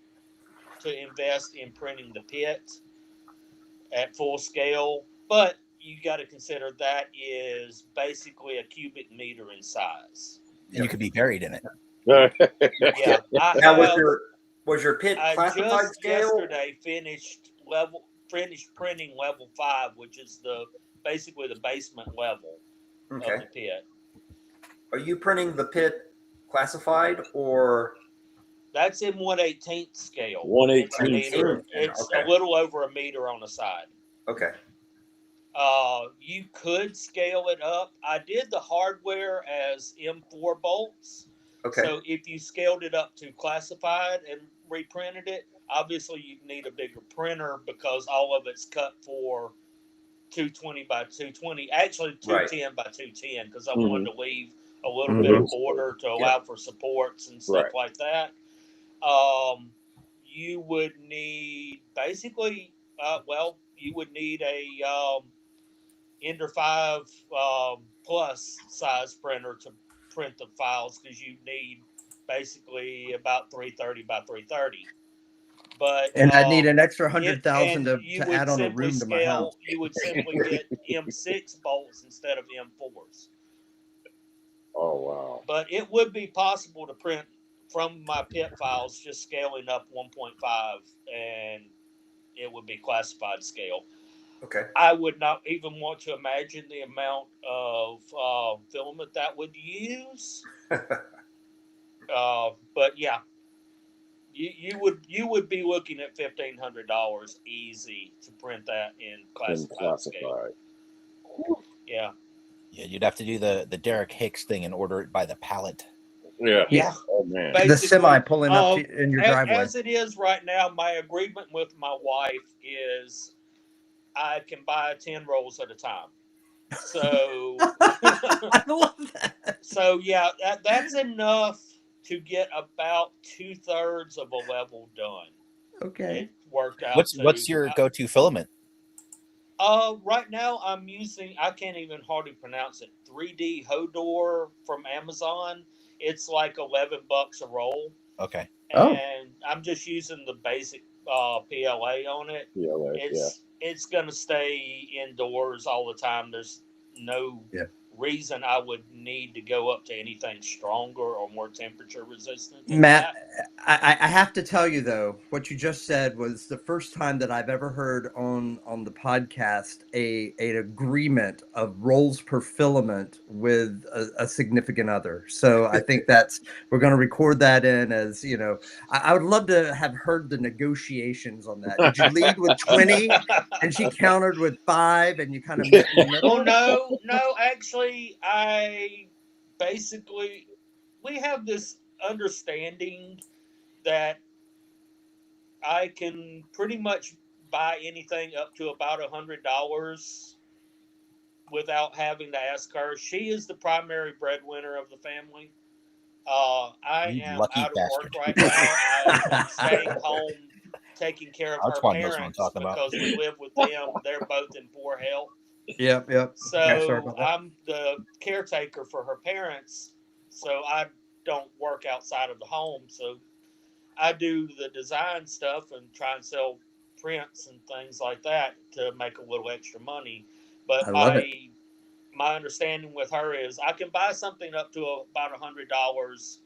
to invest in printing the pit at full scale. But you got to consider that is basically a cubic meter in size. And you could be buried in it. Yeah, Now, was your pit I classified just scale? yesterday finished printing level 5, which is basically the basement level of Okay. the pit. Are you printing the pit classified or? That's in 1/18 scale. 1/18 It's a meter. It's Okay. a little over a meter on the side. Okay. You could scale it up. I did the hardware as M4 bolts, Okay. So if you scaled it up to classified and reprinted it, obviously you need a bigger printer because all of it's cut for 220 by 220, actually Right. 210 by 210, because I Mhm. wanted to leave a little bit of border to allow for supports and stuff Right. like that. You would need basically, you would need a Ender 5 plus size printer to print the files, because you need basically about 330 by 330. But And I'd need an extra 100,000 you to would add on a simply room to my house. You would simply get M6 bolts instead of M4s. Oh wow. But it would be possible to print from my PIP files, just scaling up 1.5, and it would be classified scale. Okay. I would not even want to imagine the amount of filament that would use. But yeah, you would be looking at $1,500 easy to print that in Been classified scale. classified. Yeah. Yeah, you'd have to do the Derek Hicks thing and order it by the pallet. Yeah. Yeah. Oh man. Basically, The semi pulling up in your driveway. As it is right now, my agreement with my wife is I can buy 10 rolls at a time. So I love that. So yeah, that's enough to get about 2/3 of a level done. Okay. It worked out. What's your go-to filament? Right now I'm using, I can't even hardly pronounce it, 3D Hodor from Amazon. It's like $11 a roll. Okay. And I'm just using the basic PLA on it. PLA, It's gonna stay indoors all the time. There's no reason I would need to go up to anything stronger or more temperature resistant than Matt, that. I have to tell you though, what you just said was the first time that I've ever heard on the podcast an agreement of rolls per filament with a significant other. So I think we're going to record that in as, I would love to have heard the negotiations on that. Did you lead with 20 and she countered with 5 and you kind of met in the middle? Well, no, actually, we have this understanding that I can pretty much buy anything up to about $100 without having to ask her. She is the primary breadwinner of the family. I am out of work right now. I'm staying home taking care of her parents because we live with them. They're both in poor health. Yep. So I'm the caretaker for her parents. So I don't work outside of the home. So I do the design stuff and try and sell prints and things like that to make a little extra money. But my understanding with her is I can buy something up to about $100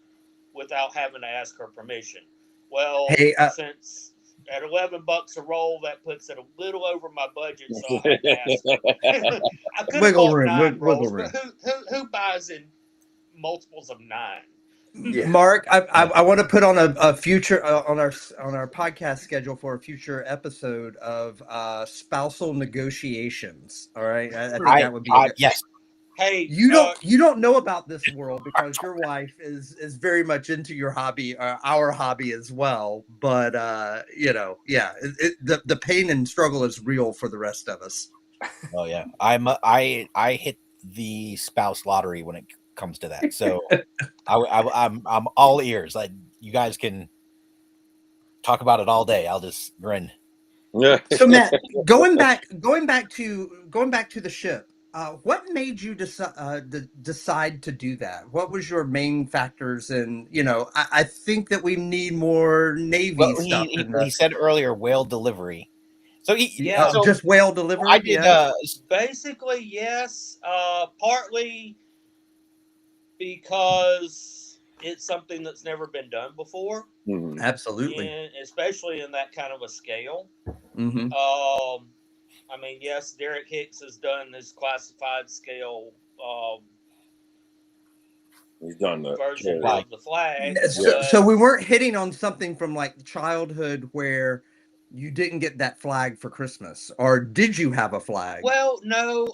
without having to ask her permission. Well, since at $11 a roll, that puts it a little over my budget, so I had to ask her. I could have bought 9 rolls, but who buys in multiples of 9? Yeah. Mark, I want to put on a future on our podcast schedule for a future episode of spousal negotiations. All right, I think that would be yes. Hey, you don't know about this world because your wife is very much into your hobby, our hobby as well. But the pain and struggle is real for the rest of us. Oh yeah, I hit the spouse lottery when it comes to that. So I'm all ears. You guys can talk about it all day. I'll just grin. Yeah. So Matt, going back to the ship. What made you decide to do that? What was your main factors? And I think that we need more Navy stuff. He said earlier whale delivery. So just whale delivery. I did. Basically, yes. Partly because it's something that's never been done before. Mm-hmm. Absolutely, especially in that kind of a scale. Mm-hmm. I mean, yes, Derek Hicks has done this classified scale He's done the version of the flag. So we weren't hitting on something from like childhood where you didn't get that flag for Christmas, or did you have a flag? Well, no.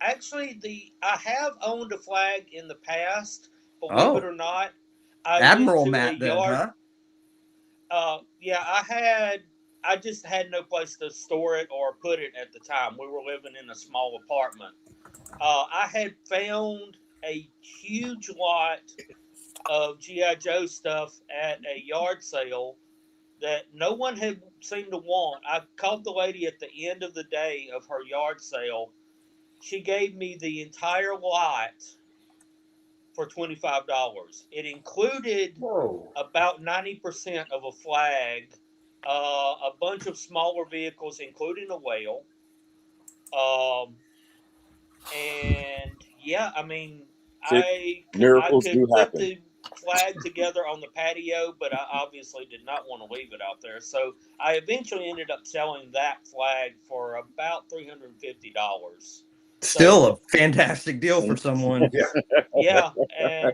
Actually, I have owned a flag in the past, believe it or not. Admiral went to Matt a then, yard. huh? Yeah, I just had no place to store it or put it at the time. We were living in a small apartment. I had found a huge lot of G.I. Joe stuff at a yard sale that no one had seemed to want. I called the lady at the end of the day of her yard sale. She gave me the entire lot for $25. It included Whoa. about 90% of a flag, a bunch of smaller vehicles, including a whale. Um, and yeah, I mean, See, I miracles do could put happen. the flag together on the patio, but I obviously did not want to leave it out there. So I eventually ended up selling that flag for about $350. Still So a fantastic deal for someone. Yeah. yeah, and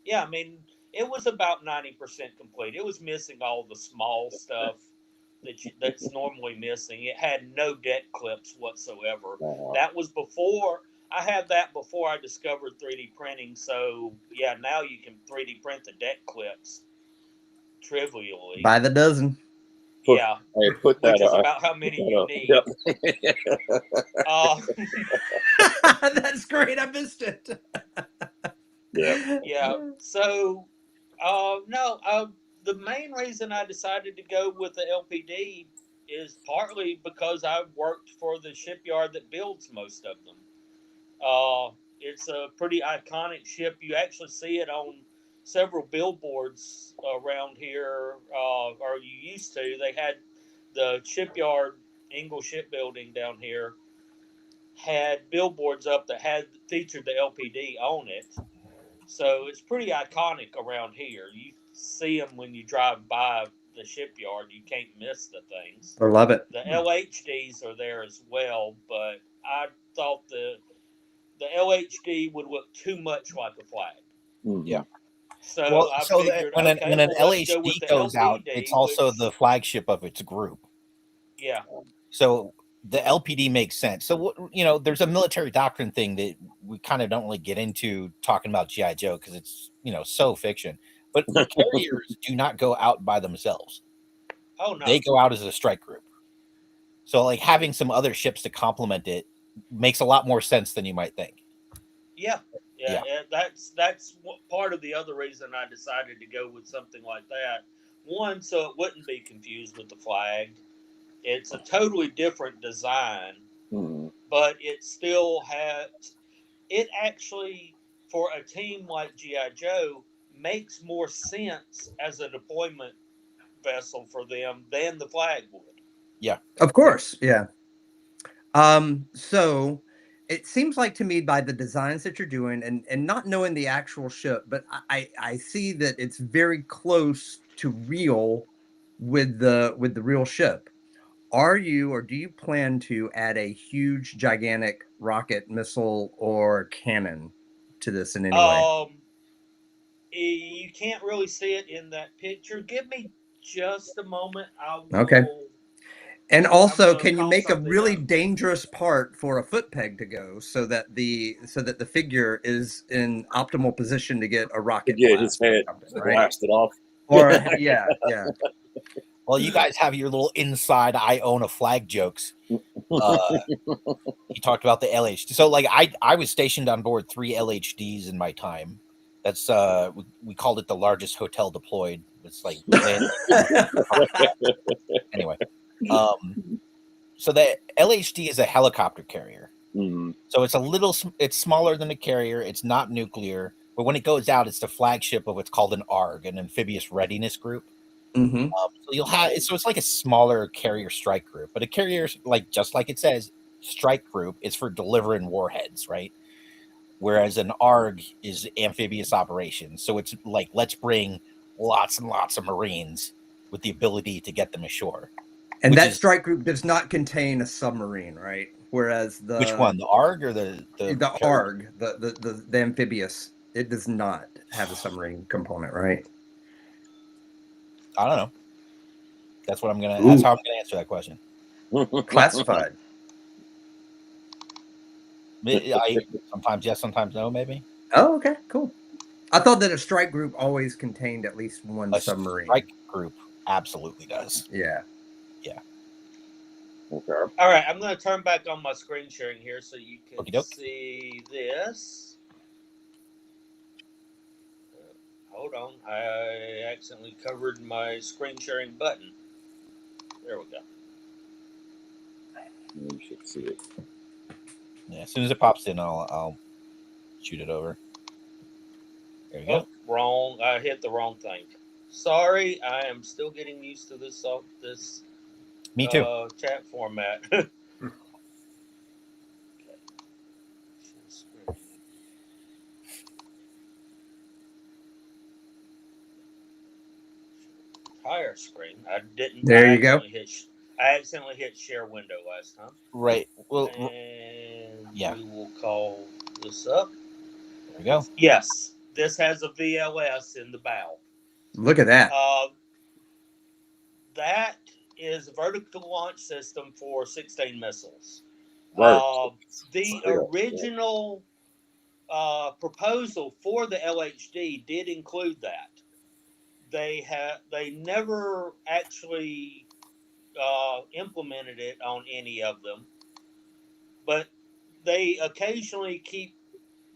yeah, I mean, it was about 90% complete. It was missing all the small stuff that's normally missing. It had no deck clips whatsoever. That was before I had that before I discovered 3D printing. So yeah, now you can 3D print the deck clips trivially. By the dozen. Yeah, Hey, put that which is up. about how many Put you that need. up. Uh, That's great. I missed it. Yeah. yeah. So, no, the main reason I decided to go with the LPD is partly because I worked for the shipyard that builds most of them. It's a pretty iconic ship. You actually see it on several billboards around here, or you used to. They had the shipyard, Ingle Shipbuilding down here, had billboards up that had featured the LPD on it. So it's pretty iconic around here. You see them when you drive by the shipyard. You can't miss the things. I love it. The LHDs are there as well, but I thought the LHD would look too much like a flag. Yeah. So Well, I so figured, when okay, an well, let's go with LHD the goes out, LPD, it's also which, the flagship of its group. yeah, So the LPD makes sense. So there's a military doctrine thing that we kind of don't really get into talking about GI Joe because it's so fiction. But carriers do not go out by themselves. oh no, They go out as a strike group. So like having some other ships to complement it makes a lot more sense than you might think. yeah. Yeah. That's part of the other reason I decided to go with something like that. One, so it wouldn't be confused with the flag. It's a totally different design, but it still has. It actually, for a team like G.I. Joe, makes more sense as a deployment vessel for them than the flag would. Yeah. Of course. Yeah. So it seems like to me by the designs that you're doing and not knowing the actual ship, but I see that it's very close to real with the real ship. Are you or do you plan to add a huge, gigantic rocket, missile, or cannon to this in any way? You can't really see it in that picture. Give me just a moment. I will. Okay. And I'm also, gonna can you call make a something really up. dangerous part for a foot peg to go so that the figure is in optimal position to get a To rocket get his blast or head something, right? blasted off. Or yeah. Well, you guys have your little inside "I own a flag" jokes. You talked about the LHD. So, like, I was stationed on board 3 LHDs in my time. That's we called it the largest hotel deployed. It's like anyway. So the LHD is a helicopter carrier. So it's smaller than a carrier. It's not nuclear, but when it goes out, it's the flagship of what's called an ARG, an amphibious readiness group. Mm-hmm. So it's like a smaller carrier strike group, but a carrier, like just like it says, strike group is for delivering warheads, right? Whereas an ARG is amphibious operations. So it's like, let's bring lots and lots of Marines with the ability to get them ashore. And that strike group does not contain a submarine, right? Whereas which one, the ARG or the ARG, the amphibious, it does not have a submarine component, right? I don't know. That's how I'm gonna answer that question. Classified. Sometimes yes, sometimes no, maybe. Oh, okay, cool. I thought that a strike group always contained at least one A submarine. strike group absolutely does. Yeah. Okay. All right, I'm going to turn back on my screen sharing here so you can Okey-doke. see this. Hold on, I accidentally covered my screen sharing button. There we go. You should see it. Yeah, as soon as it pops in, I'll shoot it over. There we go. Oh, wrong. I hit the wrong thing. Sorry, I am still getting used to this Me too. chat format. Entire screen. I didn't. There you go. I accidentally hit share window last time. Right. Well, And yeah. we will call this up. there we go. Yes, this has a VLS in the bow. Look at that. That is a vertical launch system for 16 missiles. Right. The original proposal for the LHD did include that. They never actually implemented it on any of them, but they occasionally keep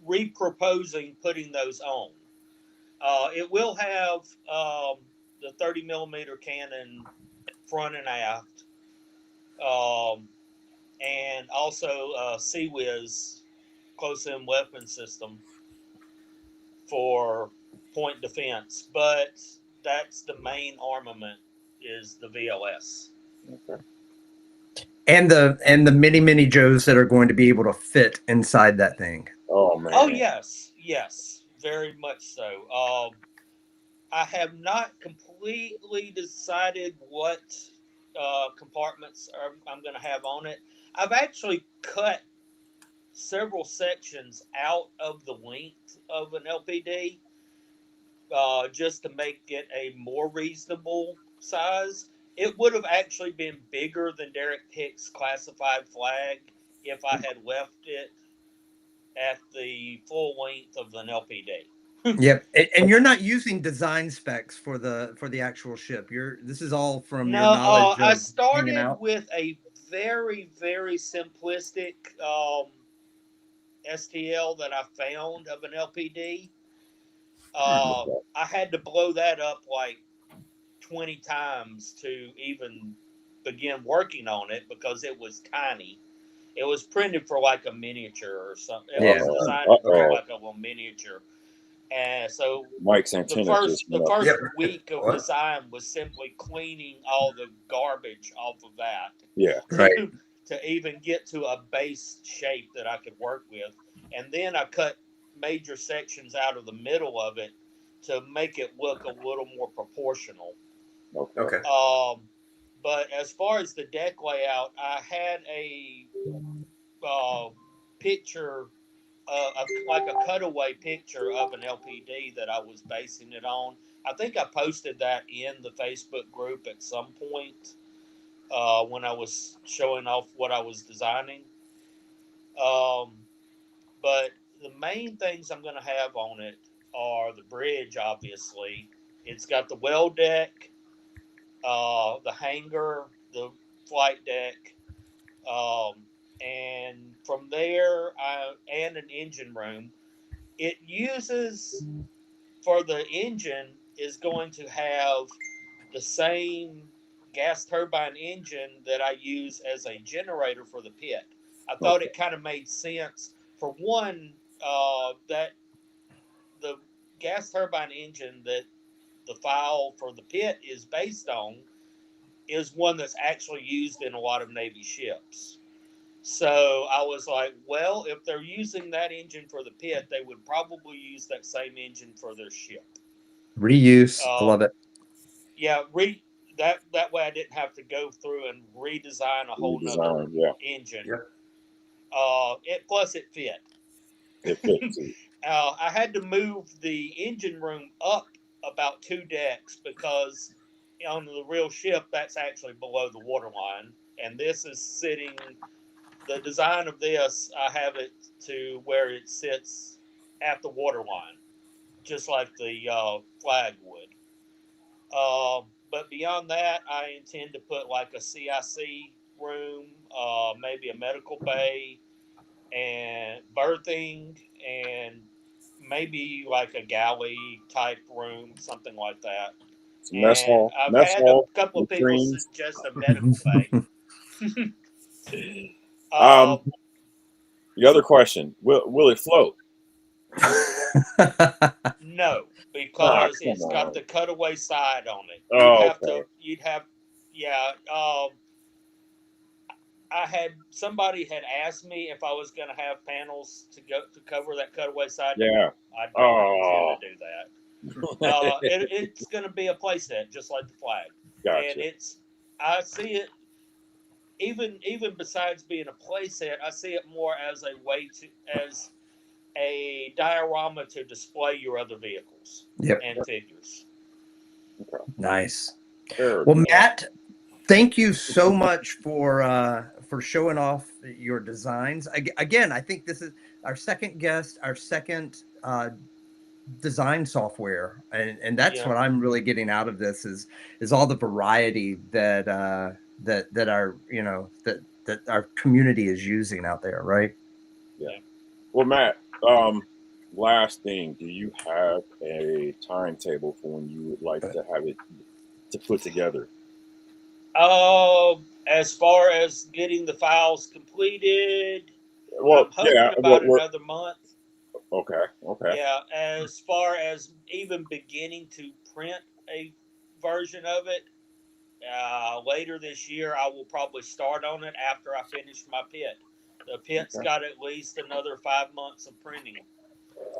reproposing putting those on. It will have the 30 millimeter cannon front and aft, and also CWIS close-in weapon system for point defense. But that's the main armament is the VLS. Okay. And the many Joes that are going to be able to fit inside that thing. Oh man. Oh yes, very much so. I have not completely decided what compartments I'm going to have on it. I've actually cut several sections out of the length of an LPD just to make it a more reasonable size. It would have actually been bigger than Derek Pick's classified flag if I had left it at the full length of an LPD. Yep, and you're not using design specs for the actual ship. This is all from your knowledge of I hanging started out. with a very simplistic STL that I found of an LPD. I had to blow that up like 20 times to even begin working on it because it was tiny. It was printed for like a miniature or something. It was designed to print like a little miniature. And so Mike's antenna the first week of design was simply cleaning all the garbage off of that. Yeah. To even get to a base shape that I could work with. And then I cut major sections out of the middle of it to make it look a little more proportional. Okay. But as far as the deck layout, I had a picture, like a cutaway picture of an LPD that I was basing it on. I think I posted that in the Facebook group at some point when I was showing off what I was designing. But the main things I'm going to have on it are the bridge, obviously. It's got the well deck, the hangar, the flight deck, and from there, and an engine room. It uses, for the engine, is going to have the same gas turbine engine that I use as a generator for the pit. I thought it kind of made sense. For one, that the gas turbine engine that the file for the pit is based on is one that's actually used in a lot of Navy ships. So I was like, well, if they're using that engine for the pit, they would probably use that same engine for their ship. Reuse. I love it. Yeah, that way I didn't have to go through and redesign a whole nother engine. Yeah. Plus it fit. It fits. I had to move the engine room up about 2 decks because on the real ship that's actually below the waterline, and this is sitting. The design of this, I have it to where it sits at the waterline. just like the flag would. But beyond that, I intend to put like a CIC room, maybe a medical bay, and berthing, and maybe like a galley type room, something like that. It's a And I've mess had a hall, couple of people latrines. suggest a medical bay. Um, the other question: Will it float? No, Ah, because come it's got on. the cutaway side on it. Oh, okay. Yeah. I had somebody had asked me if I was going to have panels to cover that cutaway side. Yeah. I don't Oh, intend to do that. It's going to be a playset, just like the flag, and gotcha. I see it even besides being a playset, I see it more as a way to as a diorama to display your other vehicles Yep. and figures. Nice. Sure. Well, Matt, thank you so much for showing off your designs. Again, I think this is our second guest, our second design software, and that's what I'm really getting out of this is all the variety that that our that our community is using out there, right? Yeah. Well, Matt, last thing, do you have a timetable for when you would like to have it to put together? As far as getting the files completed, Well, I'm hoping yeah. about another month. Okay. Okay. Yeah, as far as even beginning to print a version of it, later this year, I will probably start on it after I finish my pit. The pit's Okay. got at least another 5 months of printing.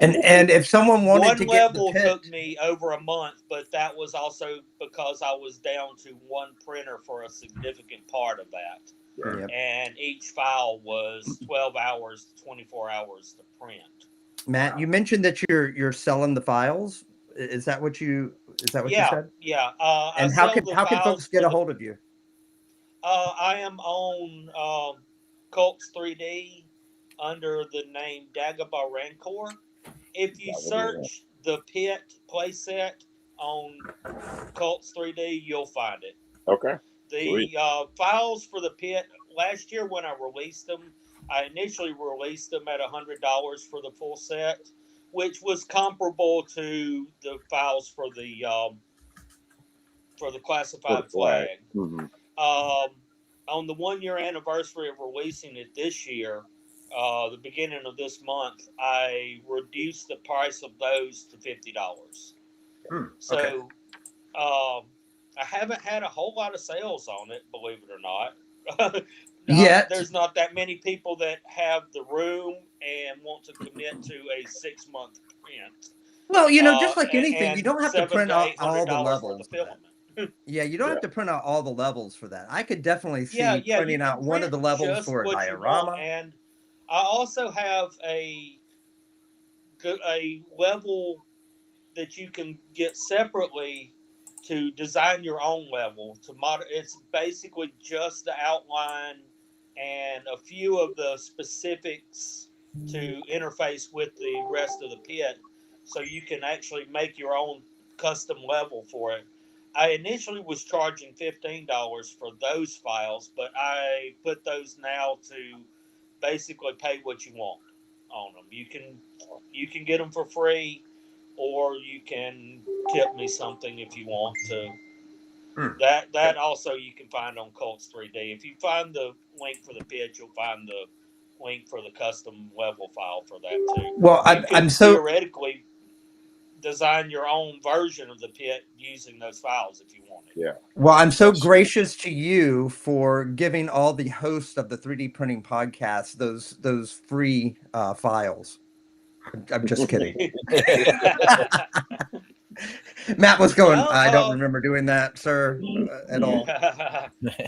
And if someone wanted One to get the level pit, took me over a month, but that was also because I was down to one printer for a significant part of that. Yep. And each file was 12 hours to 24 hours to print. Matt, you mentioned that you're selling the files. Is that what you said? Yeah. And I sell the how can files folks get for a hold of you? I am on Colts 3D under the name Dagobah Rancor. If you search the Pit playset on Colts 3D, you'll find it. Okay. The files for the Pit, last year when I released them, I initially released them at $100 for the full set, which was comparable to the files for the classified flag. Mm-hmm. On the 1 year anniversary of releasing it this year, the beginning of this month, I reduced the price of those to $50. So I haven't had a whole lot of sales on it, believe it or not. Yet. There's not that many people that have the room and want to commit to a 6-month print. Well, just like anything, you don't have to print out all the levels. Yeah, you don't have to print out all the levels for that. I could definitely see printing out one of the levels for a diorama. And I also have a level that you can get separately to design your own level. It's basically just the outline and a few of the specifics to interface with the rest of the pit, so you can actually make your own custom level for it. I initially was charging $15 for those files, but I put those now to basically pay what you want on them. You can get them for free, or you can tip me something if you want to. That also you can find on Colts 3D. If you find the link for the pit, you'll find the link for the custom level file for that too. Well, I'm so theoretically design your own version of the pit using those files if you want it. Yeah. Well, I'm so gracious to you for giving all the hosts of the 3D printing podcast those free files. I'm just kidding. Matt was going, I don't remember doing that, sir, at all.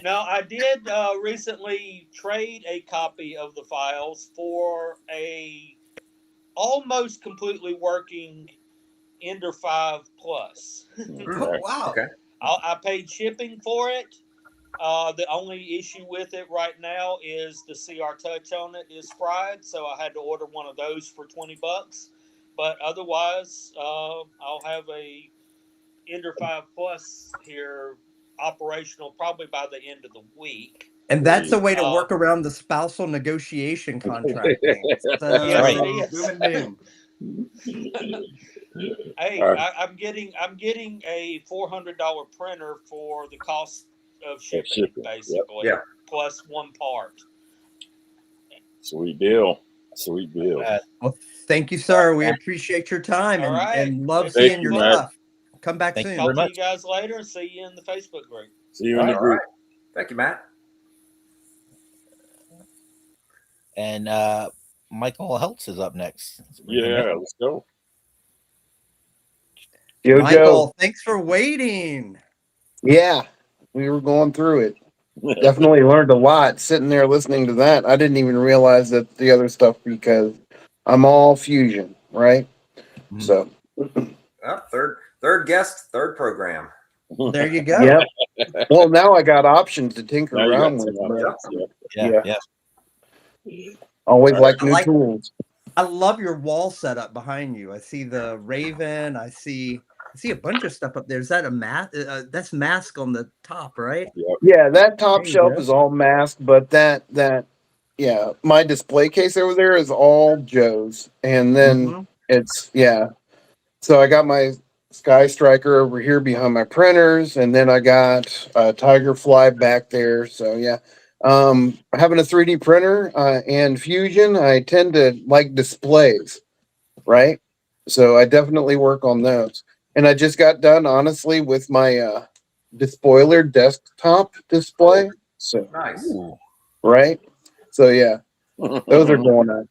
No, I did recently trade a copy of the files for a almost completely working Ender 5 Plus. Oh, wow. Okay. I paid shipping for it. The only issue with it right now is the CR Touch on it is fried, so I had to order one of those for $20. but otherwise, I'll have a Ender 5 Plus here operational probably by the end of the week. And that's a way to Uh, work around the spousal negotiation contract thing. So, Yes, right. it is. boom and doom. Hey, All right. I'm getting a $400 printer for the cost of shipping, shipping. basically, Yeah. plus one part. Sweet deal. Sweet deal. Well, thank you, sir. We appreciate your time All right. and love It's Thank seeing you, your Matt. stuff. Come back Thank you soon. very Talk to much. you guys later and see you in the Facebook group. See you in the All group. right. Thank you, Matt. And Michael Heltz is up next. Yeah, let's go. Yo, Joe. Michael, thanks for waiting. Yeah, we were going through it. Definitely learned a lot sitting there listening to that. I didn't even realize that the other stuff because I'm all fusion, right? Mhm. So, Third guest, third program. There you go. yeah. Well, now I got options to tinker Now you around got with. some but options, yeah. Yeah. Yeah. Always All like I new like- tools. I love your wall setup behind you. I see the Raven. I see a bunch of stuff up there. Is that a that's mask on the top, right? Yeah, that top There you shelf go. is all masked, but yeah, my display case over there is all Joe's, and then Mhm. it's So I got my Sky Striker over here behind my printers, and then I got a Tiger Fly back there. So yeah, having a 3D printer and Fusion, I tend to like displays, right? So I definitely work on those. And I just got done, honestly, with my Despoiler desktop display. So Nice. Ooh. right. So yeah, those are going on.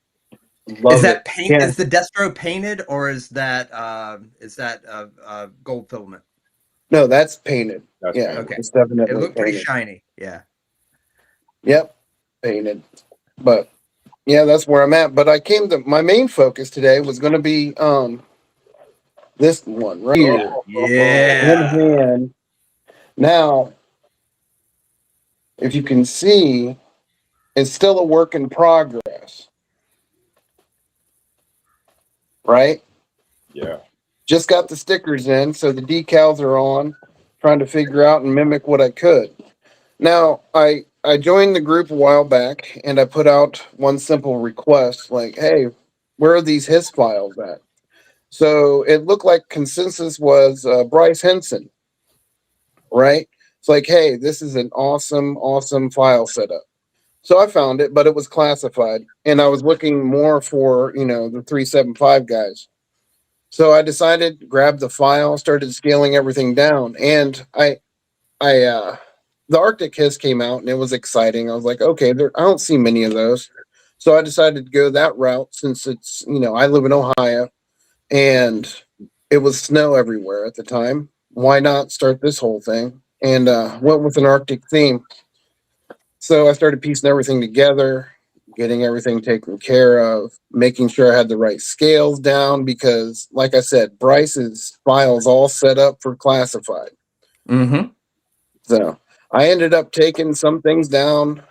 Love Is that it. paint? Yeah. Is the Destro painted or is that gold filament? No, that's painted. That's Yeah, Okay. it's definitely It looked pretty painted. shiny. Yeah. Yep, painted. But yeah, that's where I'm at. But my main focus today was going to be this one right here in hand. Now, if you can see, it's still a work in progress, right? Yeah. Just got the stickers in, so the decals are on. Trying to figure out and mimic what I could. Now, I joined the group a while back, and I put out one simple request, like, "Hey, where are these HIS files at?" So it looked like consensus was Bryce Henson, right? It's like, "Hey, this is an awesome file setup." So I found it, but it was classified, and I was looking more for the 375 guys. So I decided, grabbed the file, started scaling everything down, and the Arctic Hiss came out and it was exciting. I was like, okay, I don't see many of those. So I decided to go that route since it's, I live in Ohio and it was snow everywhere at the time. Why not start this whole thing? And went with an Arctic theme. So I started piecing everything together, getting everything taken care of, making sure I had the right scales down because, like I said, Bryce's file's all set up for classified. Mm-hmm. So I ended up taking some things down,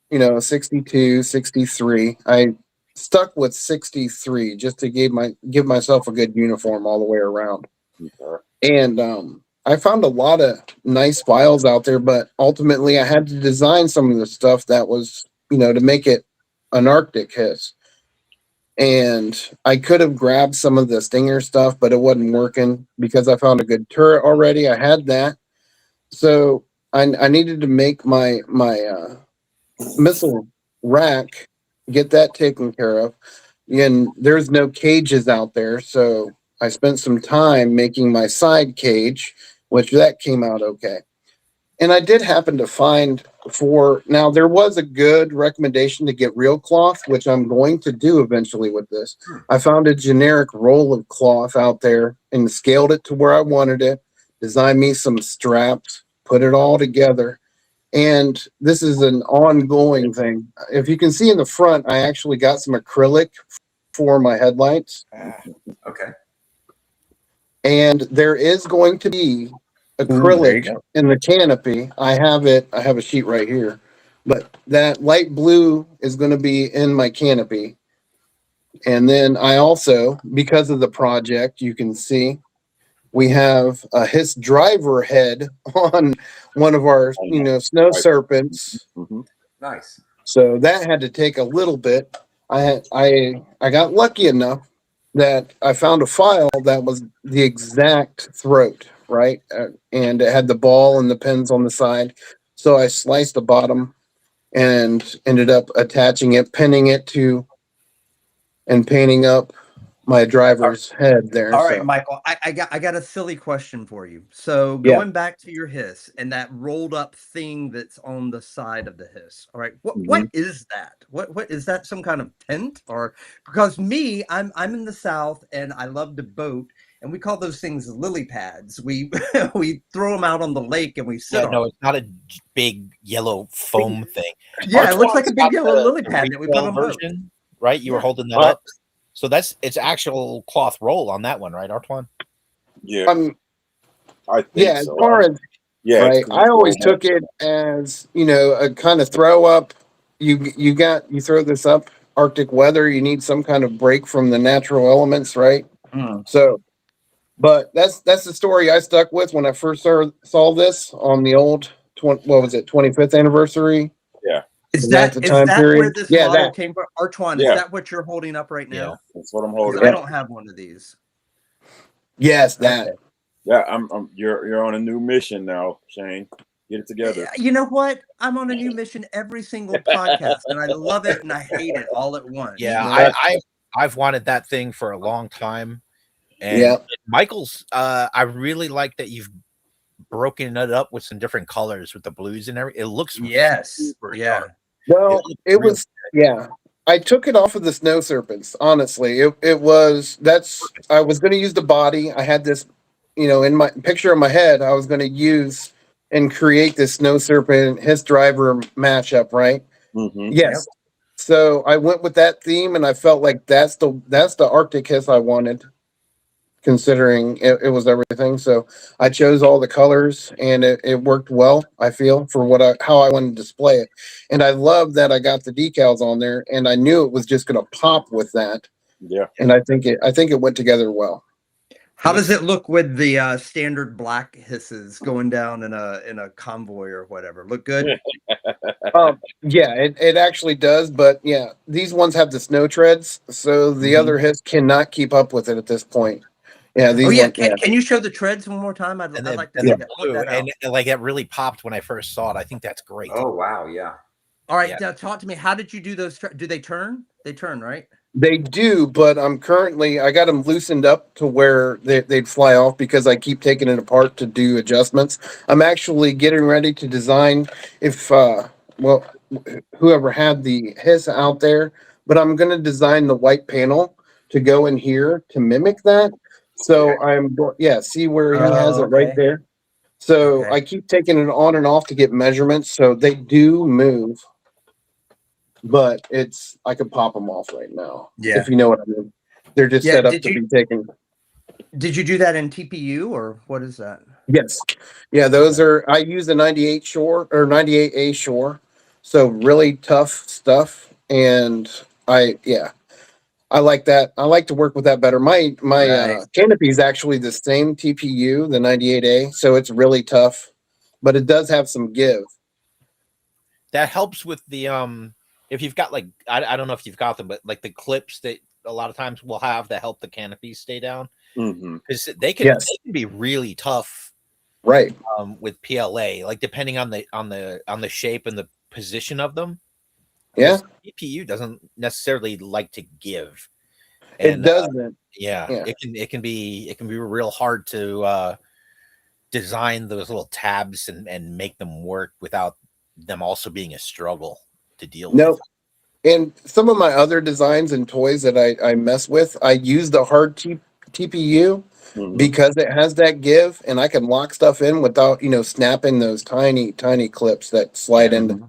62, 63. I stuck with 63 just to give myself a good uniform all the way around. Okay. And I found a lot of nice files out there, but ultimately I had to design some of the stuff that was, to make it an Arctic Hiss. And I could have grabbed some of the Stinger stuff, but it wasn't working because I found a good turret already. I had that. So I needed to make my missile rack, get that taken care of. And there's no cages out there, so I spent some time making my side cage, which that came out okay. And I did happen to find now there was a good recommendation to get real cloth, which I'm going to do eventually with this. I found a generic roll of cloth out there and scaled it to where I wanted it, designed me some straps, put it all together. And this is an ongoing thing. If you can see in the front, I actually got some acrylic for my headlights. Okay. And there is going to be acrylic in the canopy. I have a sheet right here. But that light blue is going to be in my canopy. And then I also, because of the project, you can see we have a Hiss driver head on one of our, snow serpents. Mm-hmm. Nice. So that had to take a little bit. I got lucky enough that I found a file that was the exact throat, right? And it had the ball and the pins on the side. So I sliced the bottom and ended up attaching it, pinning it to, and painting up my driver's head there. All right, So Michael, I got a silly question for you. So yeah. going back to your Hiss and that rolled up thing that's on the side of the Hiss. All right, what Mm-hmm. is that? What is that? Some kind of tent? Or because me, I'm in the South and I love to boat, and we call those things lily pads. We we throw them out on the lake and we sit on. No, it's not a big yellow foam thing. Yeah, it looks like a Artwann's big got yellow the lily pad that we put retail on boats. version, right? You were Yeah. holding that up. So it's actual cloth roll on that one, right, Artwann? Yeah, Yeah, I think as so. far as Yeah, right, it's I always so took it as a kind of throw up. You throw this up Arctic weather. You need some kind of break from the natural elements, right? Mm. So, but that's the story I stuck with when I first saw this on the old 25th anniversary. Yeah. Is That's that the time where period. this Yeah, model that. came from? Artwann, is Yeah. that what you're holding up right now? That's what I'm 'Cause holding. I up. don't have one of these. Yes, that. Okay. Yeah, you're on a new mission now, Shane. Get it together. You know what? I'm on a new mission every single podcast, and I love it and I hate it all at once. Yeah, I've wanted that thing for a long time. And Yeah. Michael's, I really like that you've broken it up with some different colors with the blues and everything. It looks super sharp. Well, It looks was I took it off of the snow serpents. Honestly, it was I was going to use the body. I had this, in my picture in my head. I was going to use and create this snow serpent Hiss driver matchup, right? Mm-hmm. Yes. So I went with that theme, and I felt like that's the Arctic Hiss I wanted, considering it was everything. So I chose all the colors, and it worked well, I feel, for how I wanted to display it. And I love that I got the decals on there, and I knew it was just going to pop with that. Yeah. And I think it went together well. How does it look with the standard black Hisses going down in a convoy or whatever? Look good? Yeah, it actually does, but yeah, these ones have the snow treads, so the other Hiss cannot keep up with it at this point. Yeah, these ones, Can you show the treads one more time? I'd like to look that out. And like it really popped when I first saw it. I think that's great. Oh wow, yeah. All right, now talk to me. How did you do those? Do they turn? They turn, right? They do, but I got them loosened up to where they'd fly off because I keep taking it apart to do adjustments. I'm actually getting ready to design whoever had the Hiss out there, but I'm going to design the white panel to go in here to mimic that. So see where he has it right there. So I keep taking it on and off to get measurements. So they do move, but I could pop them off right now. Yeah. If you know what I mean. They're just set up to be taken. Did you do that in TPU or what is that? Yes. Yeah, those are, I use the 98 Shore or 98A Shore. So really tough stuff. And I like that. I like to work with that better. My canopy is actually the same TPU, the 98A. So it's really tough, but it does have some give. That helps with the, if you've got I don't know if you've got them, but like the clips that a lot of times will have that help the canopies stay down. Because they can be really tough, right? With PLA, like depending on the shape and the position of them. Yeah, CPU doesn't necessarily like to give. And, it doesn't. It can be real hard to design those little tabs and make them work without them also being a struggle to deal with. And some of my other designs and toys that I mess with, I use the hard TPU because it has that give, and I can lock stuff in without snapping those tiny clips that slide into.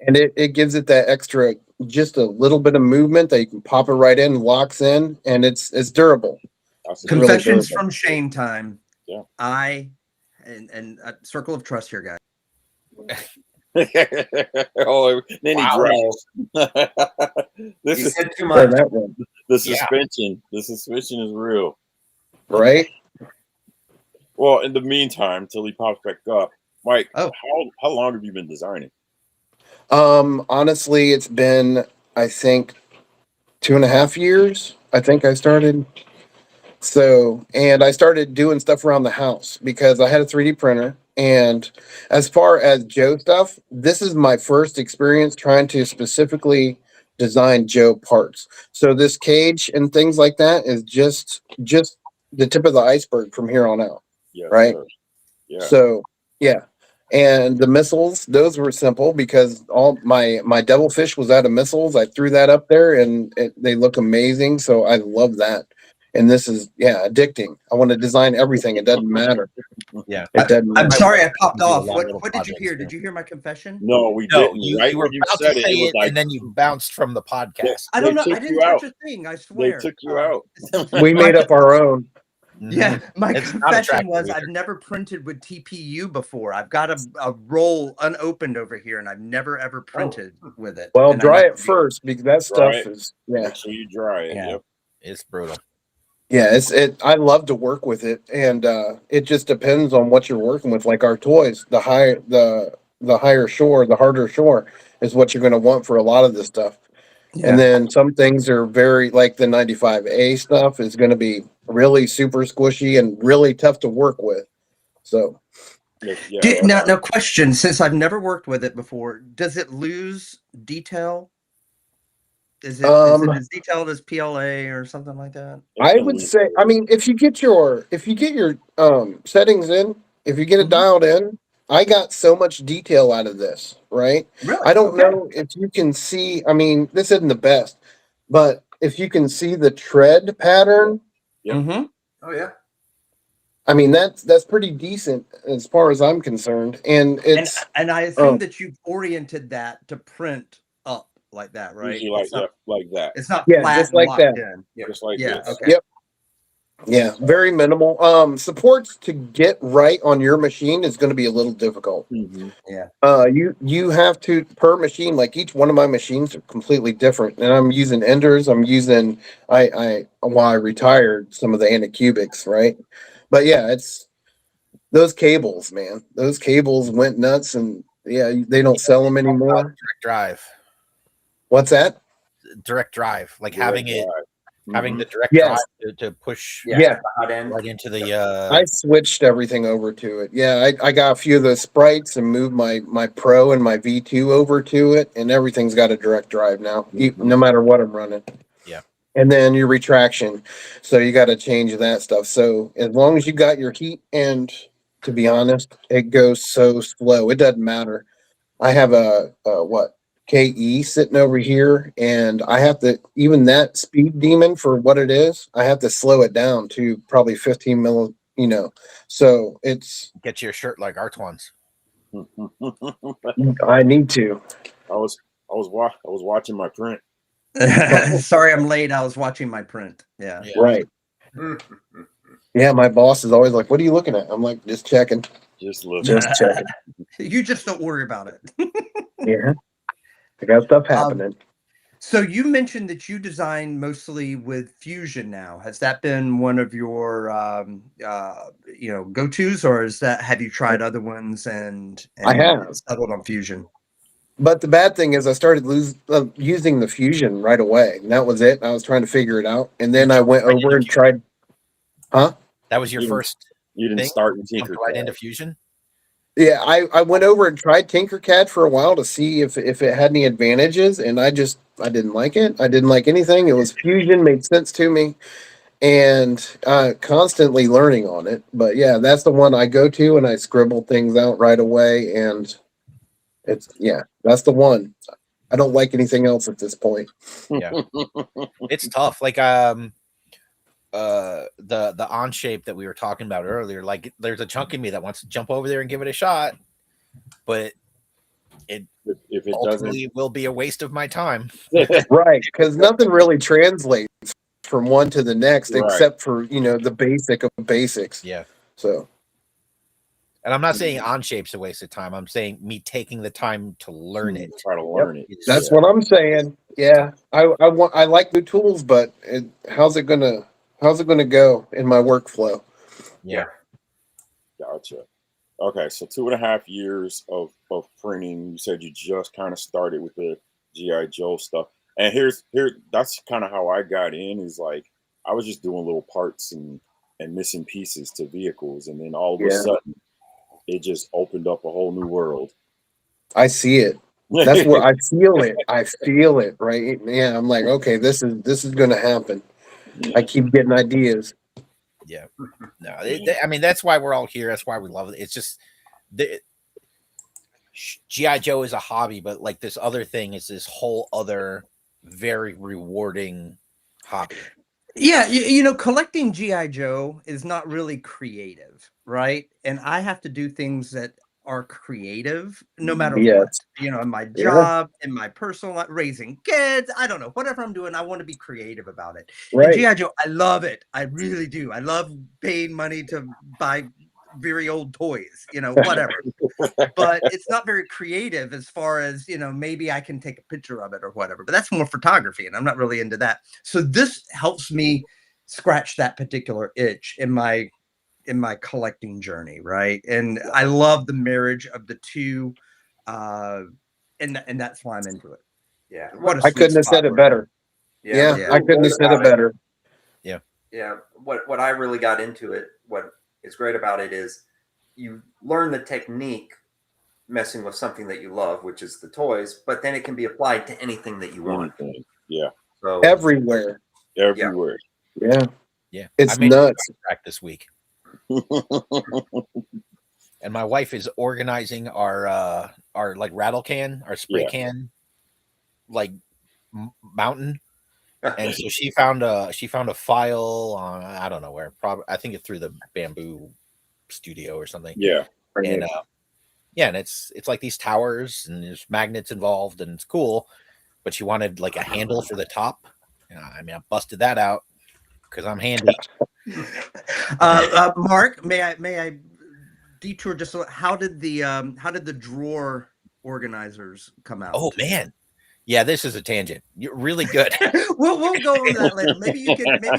And it gives it that extra, just a little bit of movement that you can pop it right in, locks in, and it's durable. Confessions really from Shane time. Yeah. And a circle of trust here, guys. Oh, then he Wow. drops. This You is said too Oh, much. that one, the Yeah. suspension. The suspension is real. right? Well, in the meantime, till he pops back up, Mike, Oh. how long have you been designing? Honestly, it's been, I think, 2.5 years. I think I started. So, and I started doing stuff around the house because I had a 3D printer. And as far as Joe stuff, this is my first experience trying to specifically design Joe parts. So this cage and things like that is just the tip of the iceberg from here on out. Yes, Right. sir. Yeah. So yeah. And the missiles, those were simple because all my devilfish was out of missiles. I threw that up there and they look amazing. So I love that. And this is addicting. I want to design everything. It doesn't matter. Yeah. It doesn't I'm matter. sorry I popped Do a off. lot of What little did you projects, hear? yeah. Did you hear my confession? No, we No, didn't. you, Right you were when you about said to it, say it was it, like and then you bounced from the podcast. I don't They know. took I didn't you touch out. a thing. I They swear. took you out. We made up our own. Yeah, my It's not confession attractive was either. I've never printed with TPU before. I've got a roll unopened over here, and I've never ever printed with it. Well, And I dry need it to be- first because that Dry stuff it. is Make sure you dry it. Yeah. Yep. It's brutal. Yeah, I love to work with it, and it just depends on what you're working with. Like our toys, the higher shore, the harder shore is what you're going to want for a lot of this stuff. Yeah. And then some things are very, like the 95A stuff is going to be really super squishy and really tough to work with. So Yeah. Now, question: since I've never worked with it before, does it lose detail? Is it as detailed as PLA or something like that? I would say, I mean, if you get your settings in, if you get it dialed in, I got so much detail out of this, right? Really? I don't know if you can see, I mean, this isn't the best, but if you can see the tread pattern, Yep. Mm-hmm. Oh yeah. I mean, that's pretty decent as far as I'm concerned. And it's And I assume that you've oriented that to print up like that, right? Usually It's not, like that. it's not Yeah, flat just and like locked that. in. Just like Yeah. this. Okay. Yep. Yeah, very minimal. Supports to get right on your machine is going to be a little difficult. Mm-hmm. Yeah. You have to per machine. Like each one of my machines are completely different, and I'm using Enders. I'm using I retired some of the Anycubics, right? But yeah, it's those cables, man. Those cables went nuts, and yeah, they don't sell them anymore. Direct drive. What's that? Direct drive, like Direct having it, drive. having the direct Yes. drive to push Yeah. The hot end. right into the. I switched everything over to it. Yeah, I got a few of the sprites and moved my Pro and my V2 over to it, and everything's got a direct drive now, no matter what I'm running. Yeah. And then your retraction, so you got to change that stuff. So as long as you got your heat, and to be honest, it goes so slow. It doesn't matter. I have a what KE sitting over here, and I have to, even that speed demon for what it is, I have to slow it down to probably 15 milli, so it's, Get you a shirt like Artwann's. I need to. I was watching my print. Sorry, I'm late. I was watching my print. Yeah. Right. Yeah, my boss is always like, "What are you looking at?" I'm like, "Just checking." Just look. Just checking. You just don't worry about it. Yeah, I got stuff happening. So you mentioned that you design mostly with Fusion now. Has that been one of your go-tos, or have you tried other ones and I have settled on Fusion? But the bad thing is I started using the Fusion right away, and that was it. I was trying to figure it out, and then I went over and tried. Huh? That was your first. You didn't thing? start in Jumped Tinkercad. right into Fusion. Yeah, I went over and tried Tinkercad for a while to see if it had any advantages, and I didn't like it. I didn't like anything. It was Fusion, made sense to me, and constantly learning on it. But yeah, that's the one I go to, and I scribble things out right away, and that's the one. I don't like anything else at this point. Yeah, it's tough. Like the on shape that we were talking about earlier, like there's a chunk in me that wants to jump over there and give it a shot, but if it ultimately will be a waste of my time. Right, because nothing really translates from one to the next except for the basic of basics. Yeah. So And I'm not saying Onshape's a waste of time. I'm saying me taking the time to learn it. Try to learn it. That's what I'm saying. Yeah, I like new tools, but how's it gonna go in my workflow? Yeah. Gotcha. Okay, so 2.5 years of printing. You said you just kind of started with the G.I. Joe stuff, and that's kind of how I got in. Is like I was just doing little parts and missing pieces to vehicles, and then all of a sudden, it just opened up a whole new world. I see it. That's where I feel it. I feel it, right? Yeah, I'm like, okay, this is gonna happen. I keep getting ideas. Yeah. No, I mean, that's why we're all here. That's why we love it. It's just G.I. Joe is a hobby, but like this other thing is this whole other very rewarding hobby. Yeah, you know, collecting GI Joe is not really creative, right? And I have to do things that are creative no matter what. You know, in my job, in my personal life, raising kids, I don't know, whatever I'm doing, I want to be creative about it. Right. And GI Joe, I love it. I really do. I love paying money to buy very old toys, you know, whatever. But it's not very creative as far as, you know, maybe I can take a picture of it or whatever, but that's more photography and I'm not really into that. So this helps me scratch that particular itch in my collecting journey, right? And I love the marriage of the two, and that's why I'm into it. Yeah. What I couldn't have said it better. Yeah, I couldn't have said it better. Yeah. What I really got into it, what is great about it is you learn the technique messing with something that you love, which is the toys, but then it can be applied to anything that you want. Yeah. So Everywhere. Everywhere. Yeah. Yeah. It's I made nuts. a track this week. And my wife is organizing our like rattle can, our spray can, like mountain. And so she found a file on, I don't know where, probably I think it's through the Bamboo Studio or something. Yeah. And and it's like these towers and there's magnets involved and it's cool, but she wanted like a handle for the top. I mean, I busted that out because I'm handy. Mark, may I detour just so, how did the drawer organizers come out? Oh man. Yeah, this is a tangent. You're really good. we'll go over that later. Maybe you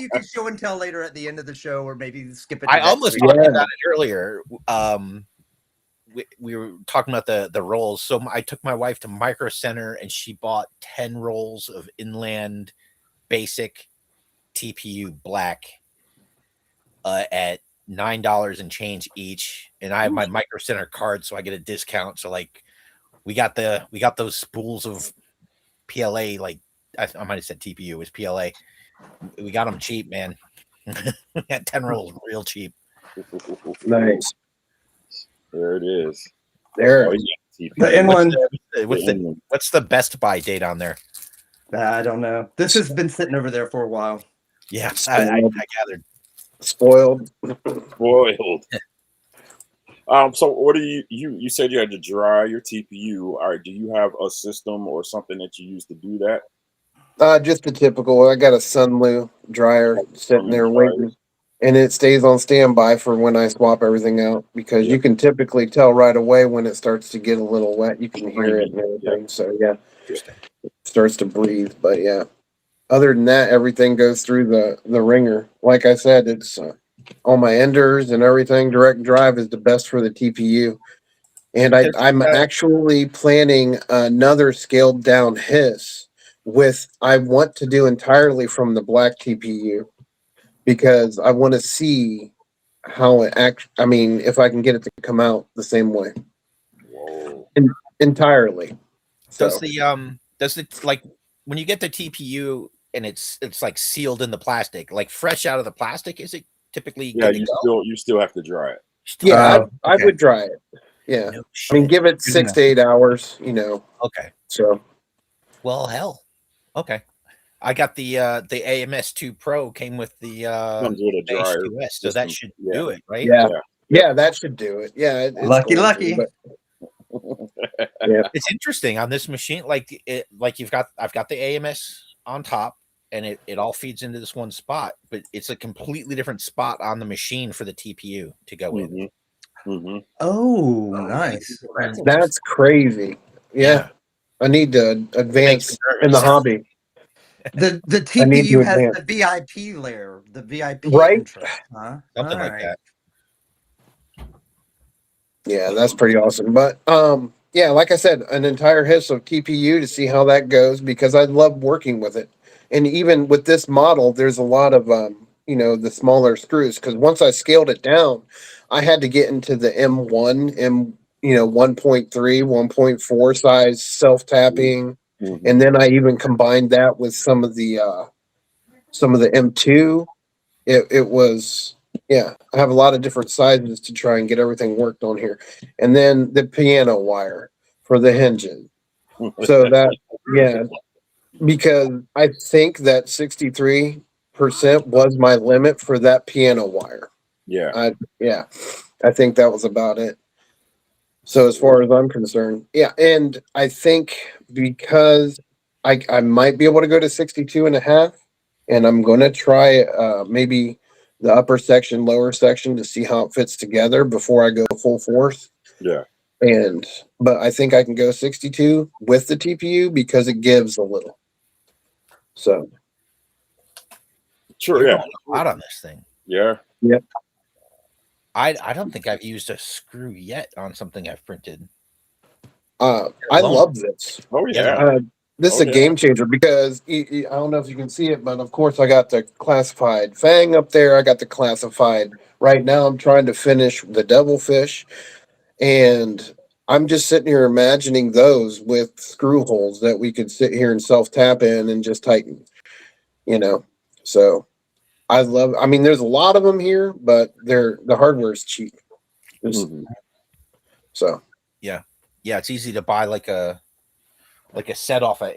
can show and tell later at the end of the show, or maybe skip it. I almost talked about it earlier. We were talking about the rolls. So I took my wife to Micro Center and she bought 10 rolls of Inland Basic TPU black at $9 and change each. And I have my Micro Center card, so I get a discount. So like we got those spools of PLA, like I might have said TPU, it was PLA. We got them cheap, man. We got 10 rolls real cheap. Nice. There it is. There. The Inland. What's the Best Buy date on there? I don't know. This has been sitting over there for a while. Yeah, I gathered. Spoiled. So what do you said you had to dry your TPU. Do you have a system or something that you use to do that? Just the typical. I got a Sunlu dryer sitting there waiting, and it stays on standby for when I swap everything out, because you can typically tell right away when it starts to get a little wet. You can hear it and everything. So yeah, it starts to breathe. But yeah, other than that, everything goes through the ringer. Like I said, it's all my enders and everything. Direct drive is the best for the TPU. And I'm actually planning another scaled down hiss I want to do entirely from the black TPU, because I want to see how it if I can get it to come out the same way. Whoa. Entirely. Does it, like, when you get the TPU and it's like sealed in the plastic, like fresh out of the plastic, is it typically you still have to dry it? Yeah, I would dry it. Yeah. No, I mean, give it 6 to 8 hours, Okay. So well, hell. Okay. I got the AMS 2 Pro came with the comes with a dryer H2S, so that should do it, right? Yeah, that should do it. Yeah, lucky. Yeah, it's interesting on this machine. Like I've got the AMS on top, and it all feeds into this one spot, but it's a completely different spot on the machine for the TPU to go in. Mm-hmm. Oh, nice. That's crazy. Yeah. I need to advance in the hobby. The I need to TPU has advance. the VIP layer, the VIP Right? interest, huh? Something All like right. that. Yeah, that's pretty awesome. But yeah, like I said, an entire hiss of TPU to see how that goes because I love working with it. And even with this model, there's a lot of the smaller screws because once I scaled it down, I had to get into the M1, 1.3, 1.4 size self-tapping. Mm-hmm. And then I even combined that with some of the M2. It was, yeah, I have a lot of different sizes to try and get everything worked on here. And then the piano wire for the hinges. So that, yeah, because I think that 63% was my limit for that piano wire. Yeah. I think that was about it. So as far as I'm concerned, yeah. And I think because I might be able to go to 62.5, and I'm going to try maybe the upper section, lower section to see how it fits together before I go full force. Yeah. But I think I can go 62 with the TPU because it gives a little. So Sure. You're Yeah. going a lot on this thing. Yeah. Yep. I don't think I've used a screw yet on something I've printed. I Alone. love this. Oh yeah. This is a game changer because I don't know if you can see it, but of course I got the classified Fang up there. I got the classified. Right now I'm trying to finish the Devilfish, and I'm just sitting here imagining those with screw holes that we could sit here and self tap in and just tighten. So I mean, there's a lot of them here, but the hardware is cheap. Mhm. So Yeah, it's easy to buy like a set off of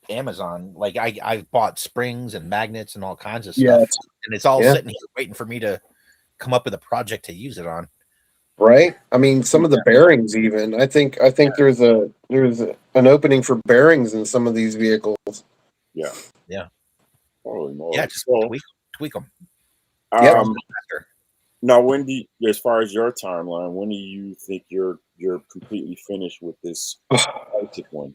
Amazon. Like I bought springs and magnets and all kinds of stuff, and it's all sitting here waiting for me to come up with a project to use it on. Right. I mean, some of the bearings even. I think there's an opening for bearings in some of these vehicles. Yeah. Holy moly. Yeah, just tweak them. Yep. Now, as far as your timeline, when do you think you're completely finished with this Arctic one?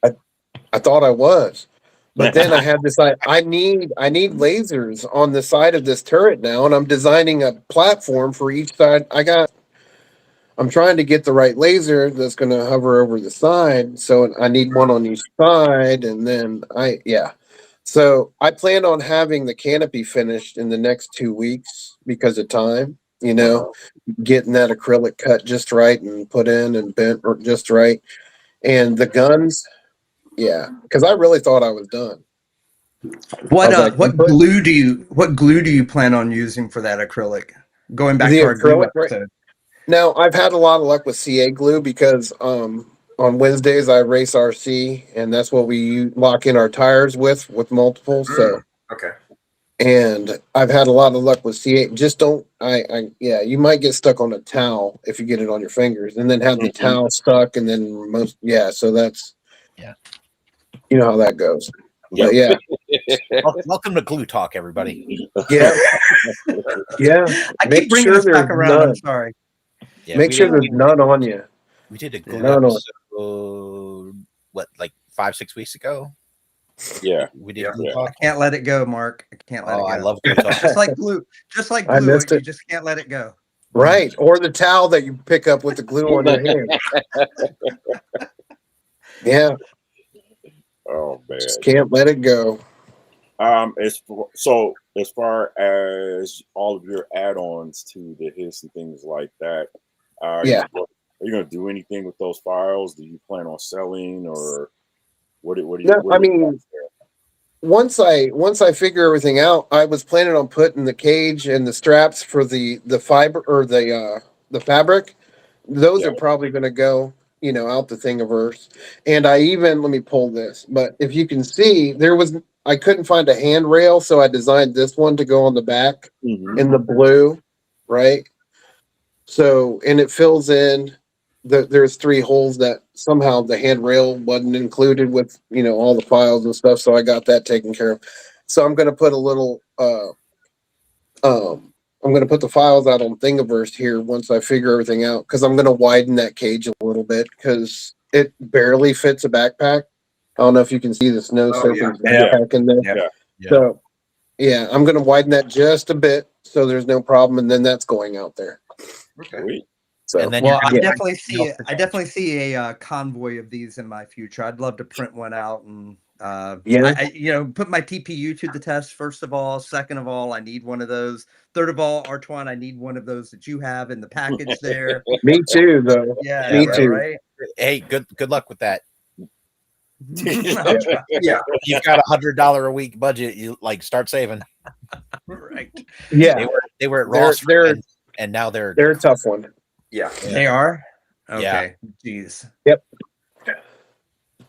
I thought I was, but then I had this. I need lasers on the side of this turret now, and I'm designing a platform for each side. I'm trying to get the right laser that's going to hover over the side, so I need one on each side, and then So I plan on having the canopy finished in the next 2 weeks because of time. Getting that acrylic cut just right and put in and bent just right. And the guns, because I really thought I was done. What glue do you plan on using for that acrylic? Going back The to our glue acrylic, right? episode. Now I've had a lot of luck with CA glue because on Wednesdays I race RC, and that's what we lock in our tires with multiple. So okay. And I've had a lot of luck with CA. Just don't, you might get stuck on a towel if you get it on your fingers, and then have the towel stuck, and then so that's, you know how that goes. Yep. But yeah. Welcome to Glue Talk, everybody. Yeah. I keep bringing this back around. I'm sorry. Yeah, Make sure there's none on you. We did a glue None on. episode, like 5-6 weeks ago? Yeah. We did Glue Talk. I can't let it go, Mark. I can't let it go. I love Glue Talk. Just like glue, I missed you it. just can't let it go. Right. Or the towel that you pick up with the glue on your hand. Yeah. Oh man. Just can't let it go. As far as all of your add-ons to the hiss and things like that, are you going to do anything with those files? Do you plan on selling, or what do you? No, I mean, once I figure everything out, I was planning on putting the cage and the straps for the fiber or the fabric. Those are probably going to go, out the Thingiverse. And I even, let me pull this, but if you can see, I couldn't find a handrail, so I designed this one to go on the back in the blue, right? So, and it fills in. There's 3 holes that somehow the handrail wasn't included with, all the files and stuff. So I got that taken care of. So I'm going to put a little I'm going to put the files out on Thingiverse here once I figure everything out, because I'm going to widen that cage a little bit because it barely fits a backpack. I don't know if you can see the snow surfing backpack in there. Yeah. So, yeah, I'm going to widen that just a bit so there's no problem, and then that's going out there. Okay. Sweet. So, And then Well, I you're definitely see I definitely see a convoy of these in my future. I'd love to print one out and yeah, put my TPU to the test. First of all, second of all, I need one of those. Third of all, Artwann, I need one of those that you have in the package there. me too, though. Yeah, Me yeah, too. right. hey, good luck with that. I'll try. Yeah. If you've got $100 a week budget, you like start saving. Right. Yeah, They were at They're- Ross, they're- and now they're they're a tough one. Yeah. They are. Yeah. Okay. Jeez.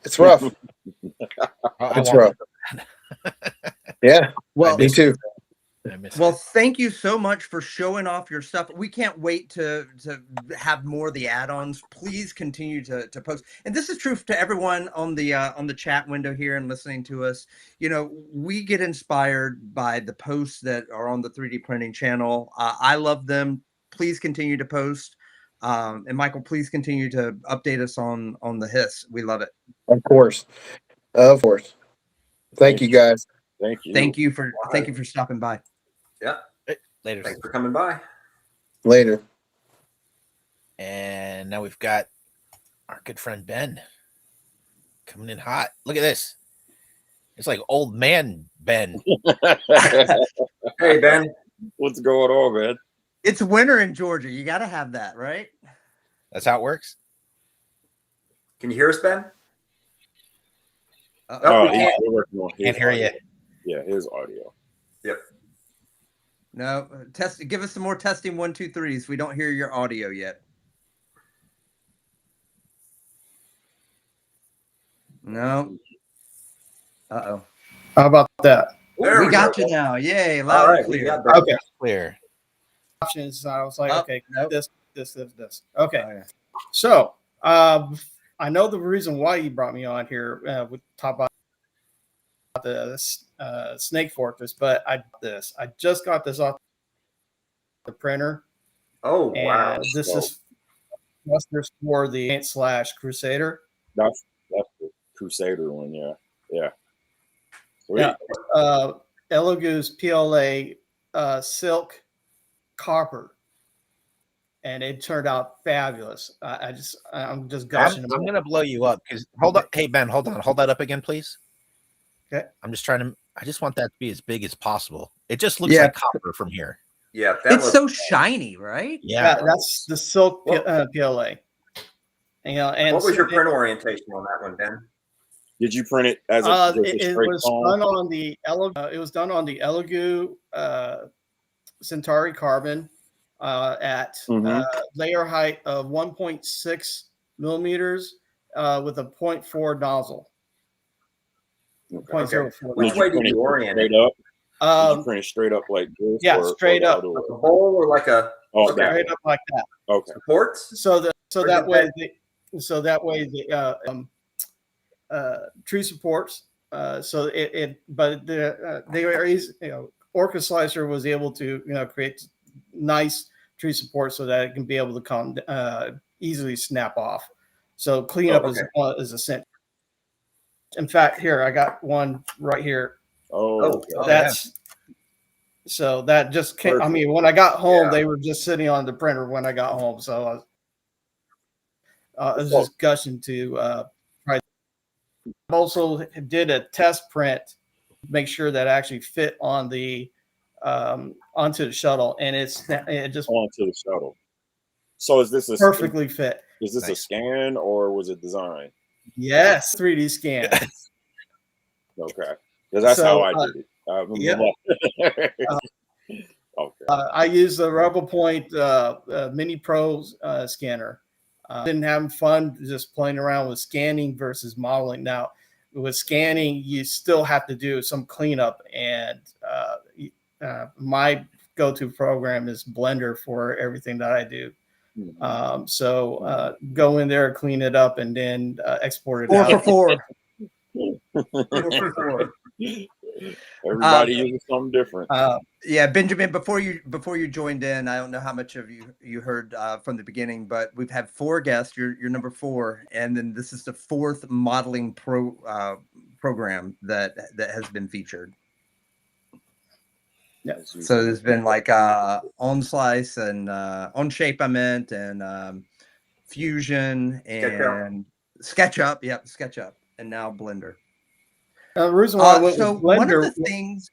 It's rough. I It's won't- rough. Yeah, Well, me too. I miss Well, it. thank you so much for showing off your stuff. We can't wait to have more of the add-ons. Please continue to post. And this is true to everyone on the chat window here and listening to us. You know, we get inspired by the posts that are on the 3D printing channel. I love them. Please continue to post. And Michael, please continue to update us on the hiss. We love it. Of course. Of course. Thank you, guys. Thank you. Thank you for stopping by. Yeah. Later. Thanks for coming by. Later. And now we've got our good friend Ben coming in hot. Look at this. It's like old man Ben. Hey, Ben. What's going on, man? It's winter in Georgia. You got to have that, right? That's how it works. Can you hear us, Ben? Oh, we can't. we're working on his Can't hear you. audio. Yeah, his audio. Yep. No, test. Give us some more testing 1, 2, 3s. We don't hear your audio yet. No. Uh-oh. How about that? There We got go. you now. Yay, All loud right, and we clear. got that. Okay. Clear. Options. I was like, Oh, okay, nope. this. Okay. Oh, yeah. So, I know the reason why you brought me on here with talk about the snake fortress, but I just got this off the printer, Oh, and wow. this is for the / Crusader. That's the Crusader one, yeah. Yeah. Sweet. Yeah. Elegoo's PLA silk copper, and it turned out fabulous. I'm just gushing. I'm gonna blow you up because hold up. Hey Ben, hold on. Hold that up again, please. Okay. I'm just trying to. I just want that to be as big as possible. It just looks Yeah. like copper from here. Yeah, that It's was so shiny, right? Yeah. That's the silk Well- PLA. You know, and what was your so- print orientation on that one, Ben? Did you print it as a, just a it straight was phone? done on the Elegoo Centauri carbon at Mhm. layer height of 1.6 millimeters with a 0.4 nozzle. Okay. 0.04. Which Did you way did print it you orient straight it? up? Did you Um, print it straight up like this? Yeah, or straight the up. other Like way? a bowl or like a Oh, Okay. that straight way. up like that. Okay. supports? So Where'd that you way the tree supports. But they were easy, Orca Slicer was able to create nice tree support so that it can be able to come easily snap off. So cleanup okay. is essential. In fact, here I got one right here. Oh, Oh, That's so that just came. I mean, when I got home, Yeah. they were just sitting on the printer when I got home. So I was just gushing to try. Also did a test print, make sure that actually fit on the onto the shuttle, and it just onto the shuttle. So is this a perfectly fit. Is this a Nice. scan or was it design? Yes, 3D scan. Okay, because that's So, how I did it. yeah. Okay. I used the Rebel Point Mini Pro scanner. Didn't have fun just playing around with scanning versus modeling. Now, with scanning, you still have to do some cleanup, and my go-to program is Blender for everything that I do. So go in there, clean it up, and then export it 4 out. for 4. 4 for 4. Everybody uses something different. Yeah, Benjamin, before you joined in, I don't know how much of you heard from the beginning, but we've had 4 guests. You're number 4, and then this is the 4th modeling program that has been featured. Yeah. So there's been like on slice and on shape, I meant, and fusion and SketchUp. Yep, SketchUp, and now Blender. The reason why I went so with Blender, one of the things.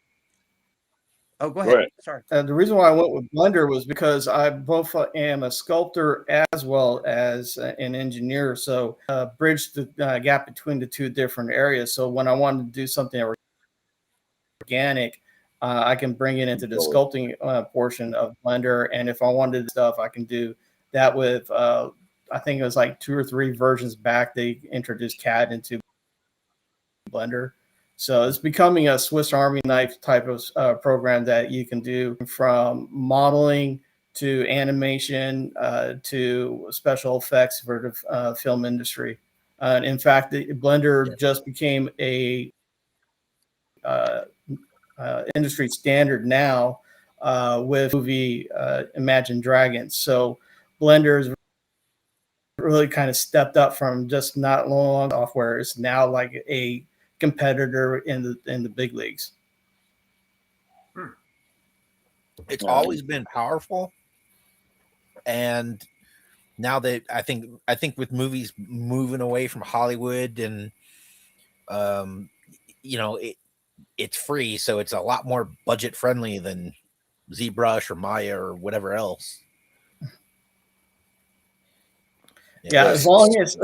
Oh, go ahead. Sorry. The reason why I went with Blender was because I both am a sculptor as well as an engineer. So bridge the gap between the 2 different areas. So when I wanted to do something organic, I can bring it into the sculpting portion of Blender. And if I wanted stuff, I can do that with, I think it was like 2 or 3 versions back, they introduced CAD into Blender. So it's becoming a Swiss Army knife type of program that you can do from modeling to animation to special effects for the film industry. In fact, Blender just became a industry standard now with movie Imagine Dragons. So Blender's really kind of stepped up from just not long software. It's now like a competitor in the big leagues. It's always been powerful, and now that I think with movies moving away from Hollywood and it's free, so it's a lot more budget friendly than ZBrush or Maya or whatever else. Yeah, as long as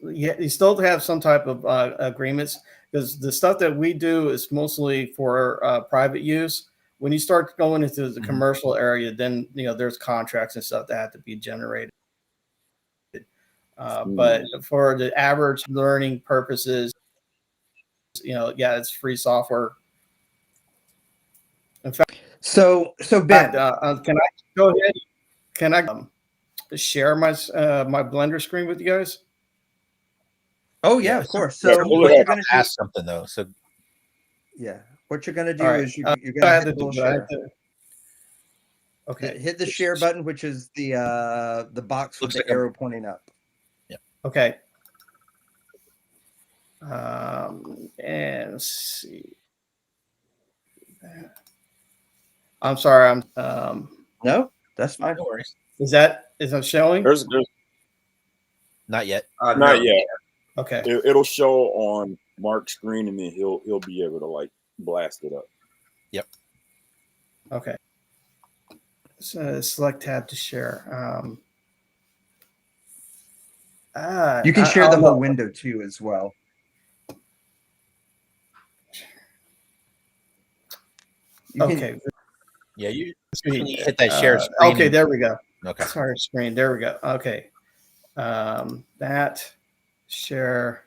you still have some type of agreements, because the stuff that we do is mostly for private use. When you start going into the commercial area, then there's contracts and stuff that have to be generated. But for the average learning purposes, it's free software. In fact, so Ben, can I go ahead? Can I share my my Blender screen with you guys? Oh yeah, of course. So what you're going to ask something though. So yeah, what you're going to do is you're going to hit the little share. Okay, hit the share button, which is the box with the arrow pointing up. Yeah. Okay. And let's see. I'm sorry. No, that's fine. No worries. Is that showing? There's not yet. Not yet. Okay. It'll show on Mark's screen, and then he'll be able to like blast it up. Yep. Okay. So select tab to share. You can share the whole window too as well. Okay. Yeah, you hit that share screen. Okay, there we go. Okay. Sorry, screen. There we go. Okay. That share,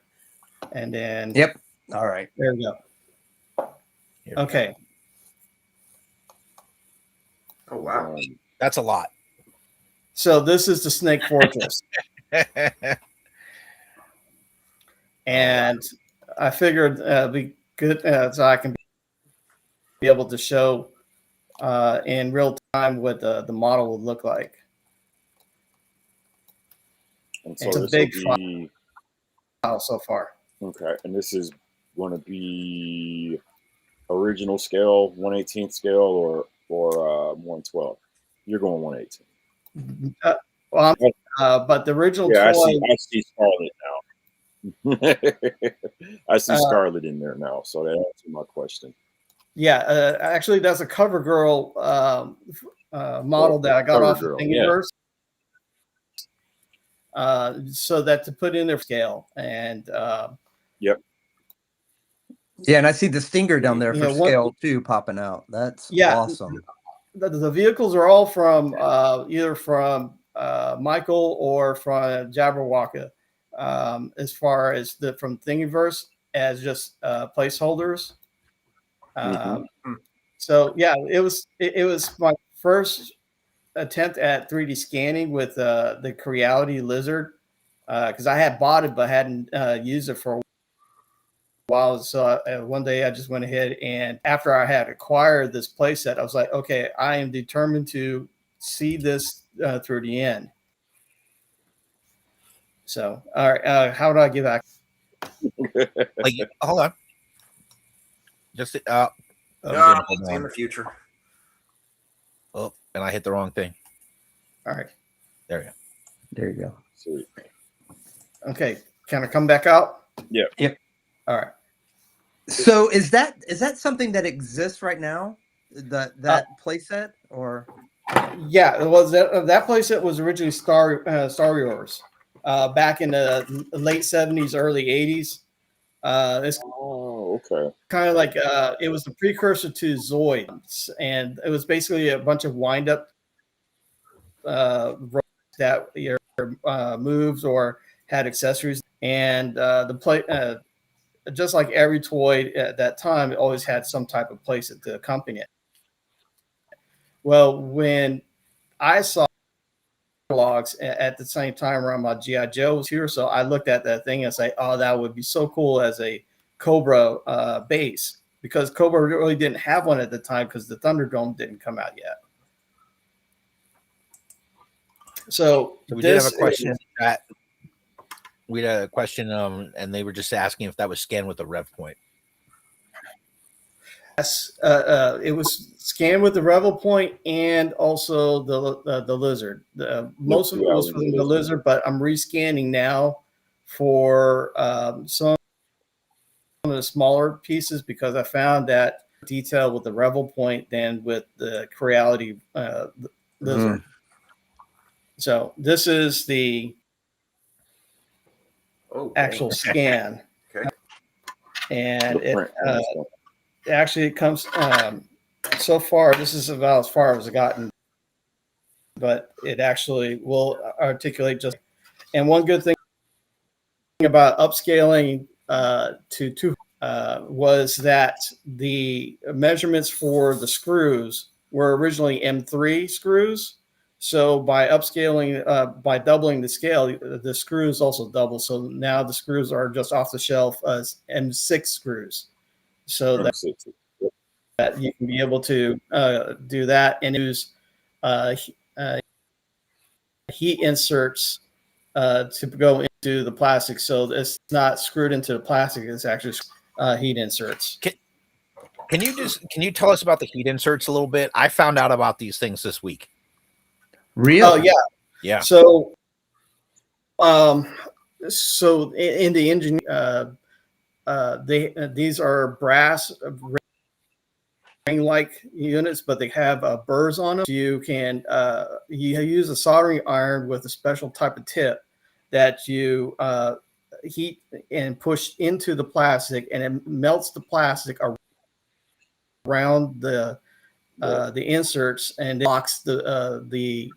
and then. Yep. All right. There we go. Okay. Oh wow, that's a lot. So this is the Snake Fortress, and I figured it'd be good so I can be able to show in real time what the model would look like. And so it's a big file so far. Okay, and this is going to be original scale, 1/18 scale, or 1/12. You're going 1/18. But the original. Yeah, I see Scarlet now. I see Scarlet in there now, so that answers my question. Yeah, actually, that's a CoverGirl model that I got off of Thingiverse. So that to put in their scale and yep. Yeah, and I see the stinger down there for scale too popping out. That's awesome. The vehicles are all from either from Michael or from Jabberwocky, as far as from Thingiverse as just placeholders. So yeah, it was my first attempt at 3D scanning with the Creality Lizard, because I had bought it but hadn't used it for a while. So one day I just went ahead, and after I had acquired this playset, I was like, okay, I am determined to see this through the end. So, all right, how do I get back? Like, hold on. Just See in the future. Oh, and I hit the wrong thing. All right, There you go. There you go. Sweet. okay, can I come back out? Yeah. Yep. All right. So is that something that exists right now? That playset, or Yeah, it was that playset was originally Star Wars back in the late 70s, early 80s. It's Oh, okay. kind of like it was the precursor to Zoids, and it was basically a bunch of wind up that moves or had accessories, and the play just like every toy at that time, it always had some type of playset to accompany it. Well, when I saw logs at the same time around my G.I. Joe was here, so I looked at that thing and say, oh, that would be so cool as a Cobra base, because Cobra really didn't have one at the time because the Thunderdome didn't come out yet. So we did have a question. We had a question, and they were just asking if that was scanned with a rev point. Yes, it was scanned with the Revel Point and also the Lizard. Most of it was from the Lizard, but I'm rescanning now for some of the smaller pieces because I found that detail with the Revel Point than with the Creality Lizard. So this is the actual scan. Okay. And it comes so far, this is about as far as I've gotten, but it actually will articulate just. And one good thing about upscaling to 2 was that the measurements for the screws were originally M3 screws. So by upscaling, by doubling the scale, the screws also double. So now the screws are just off the shelf as M6 screws. So that you can be able to do that and use heat inserts to go into the plastic. So it's not screwed into the plastic. It's actually heat inserts. Can you tell us about the heat inserts a little bit? I found out about these things this week. Really? Oh yeah. Yeah. So so in the engine these are brass ring-like units, but they have burrs on them. You can you use a soldering iron with a special type of tip that you heat and push into the plastic, and it melts the plastic around the inserts and locks the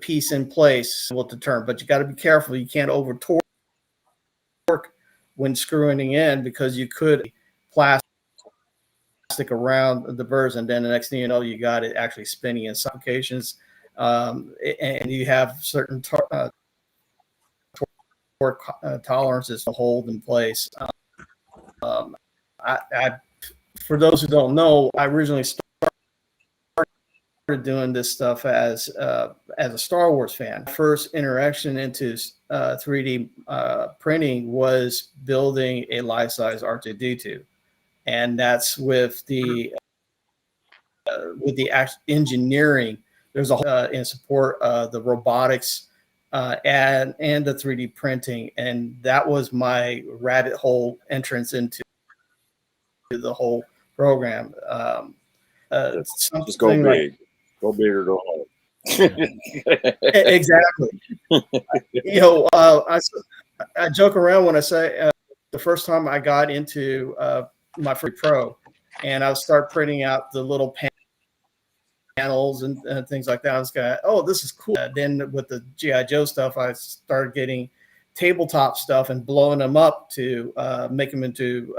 piece in place. Will to turn, but you got to be careful. You can't over torque when screwing in, because you could plastic around the burrs, and then the next thing you know, you got it actually spinning in some occasions, and you have certain torque tolerances to hold in place. For those who don't know, I originally started doing this stuff as a Star Wars fan. First interaction into 3D printing was building a life-size R2-D2, and that's with the engineering. There's a in support of the robotics and the 3D printing, and that was my rabbit hole entrance into the whole program. Just go big. Go big or go home. Exactly. You know, I joke around when I say the first time I got into my free pro, and I would start printing out the little panels and things like that. I was going, oh, this is cool. Then with the G.I. Joe stuff, I started getting tabletop stuff and blowing them up to make them into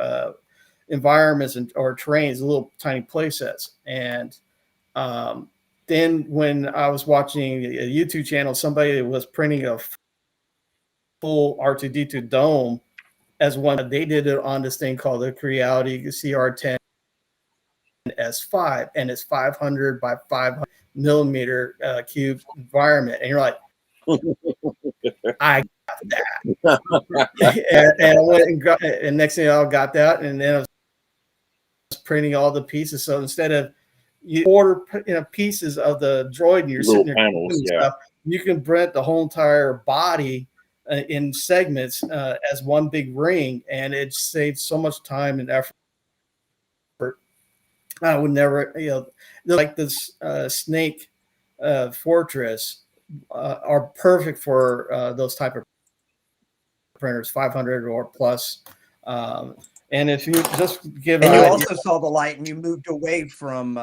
environments or terrains, little tiny play sets. And then when I was watching a YouTube channel, somebody was printing a full R2D2 dome as one. They did it on this thing called the Creality CR10 S5, and it's 500 by 500 millimeter cube environment, and you're like, I got that. and I went and got, and next thing I got that, and then I was printing all the pieces. So instead of you order pieces of the droid and you're Little sitting there panels, yeah. stuff, you can print the whole entire body in segments as one big ring, and it saves so much time and effort. I would never, like this Snake Fortress are perfect for those type of printers, 500 or plus. And if you just give, and you also saw the light, and you moved away from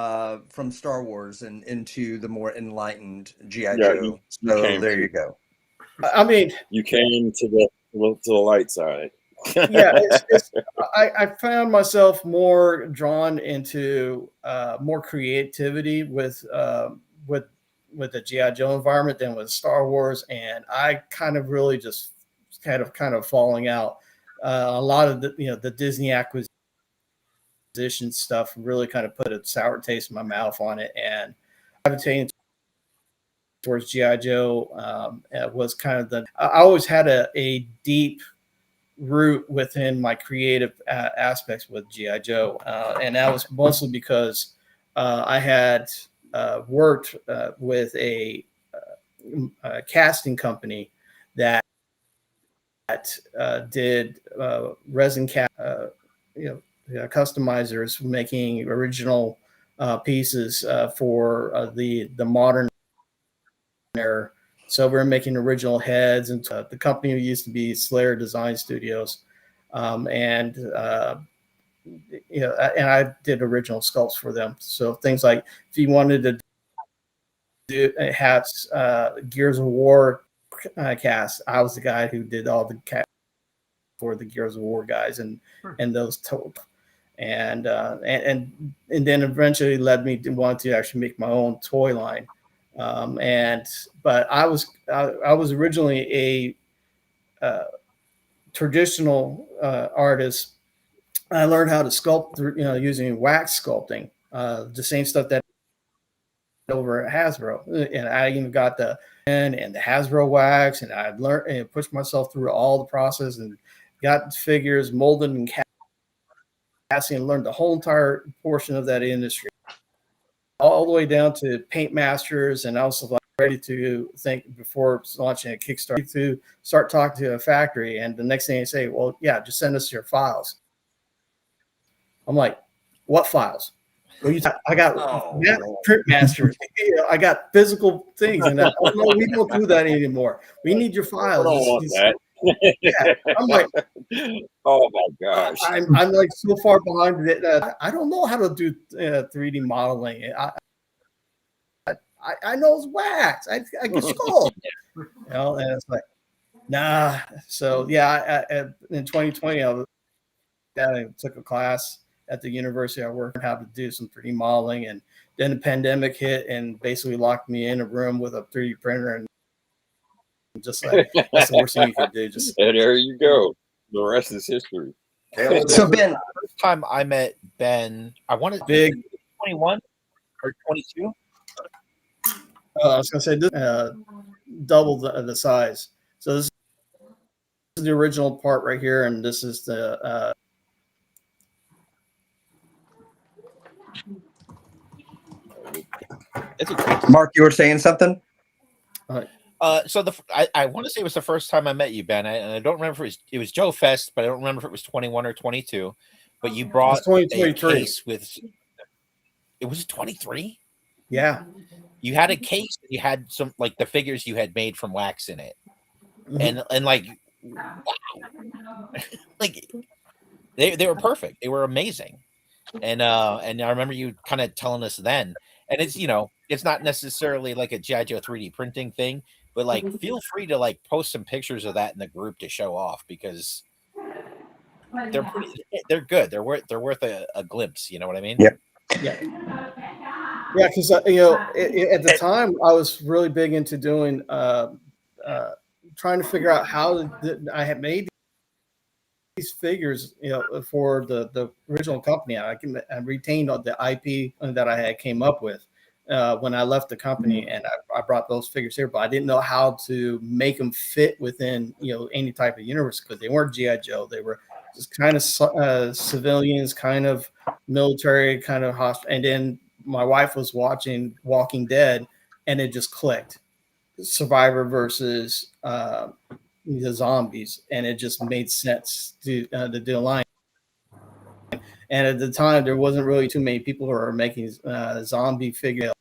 Star Wars and into the more enlightened G.I. Joe. So there you go. I mean, you came to the light side. Yeah, I found myself more drawn into more creativity with the G.I. Joe environment than with Star Wars, and I kind of really just kind of falling out. A lot of the Disney acquisition stuff really kind of put a sour taste in my mouth on it, and gravitating towards G.I. Joe was kind of I always had a deep root within my creative aspects with G.I. Joe, and that was mostly because I had worked with a casting company that did resin customizers, making original pieces for the modern era. So we're making original heads, and the company used to be Slayer Design Studios, and I did original sculpts for them. So things like if you wanted to do hats, Gears of War cast, I was the guy who did all the cast for the Gears of War guys, and those and then eventually led me to want to actually make my own toy line. But I was originally a traditional artist. I learned how to sculpt through, using wax sculpting, the same stuff that over at Hasbro, and I even got the Hasbro wax, and I learned and pushed myself through all the process and got figures molded and casting, and learned the whole entire portion of that industry, all the way down to paint masters. And I was like ready to think before launching a Kickstarter to start talking to a factory. And the next thing they say, well, yeah, just send us your files. I'm like, what files? Well, I got print masters. I got physical things, and no, we don't do that anymore. We need your files. I don't want that. Yeah. I'm like, oh my gosh, I'm like so far behind that I don't know how to do 3D modeling. I know it's wax. I can sculpt, and it's like, nah. So yeah, in 2020, I took a class at the university I worked, how to do some 3D modeling, and then the pandemic hit and basically locked me in a room with a 3D printer, and just like that's the worst thing you could do. Just and there you go. The rest is history. So Ben, first time I met Ben, I wanted big 21 or 22. I was gonna say double the size. So this is the original part right here, and this is the It's a great. Mark, you were saying something? So I want to say it was the first time I met you, Ben, and I don't remember if it was Joe Fest, but I don't remember if it was 21 or 22. But you brought a case with. It was 23. Yeah, you had a case. You had some like the figures you had made from wax in it, and like, wow, like they were perfect. They were amazing, and I remember you kind of telling us then. And it's it's not necessarily like a G.I. Joe 3D printing thing, but like feel free to like post some pictures of that in the group to show off, because they're good. They're worth a glimpse. You know what I mean? Yep. Yeah. Yeah, because at the time I was really big into doing trying to figure out how I had made these figures, for the original company. I retained the IP that I had came up with when I left the company, and I brought those figures here, but I didn't know how to make them fit within any type of universe, because they weren't G.I. Joe. They were just kind of civilians, kind of military, kind of hostile. And then my wife was watching Walking Dead, and it just clicked. Survivor versus the zombies, and it just made sense to do a line. And at the time, there wasn't really too many people who were making zombie figure.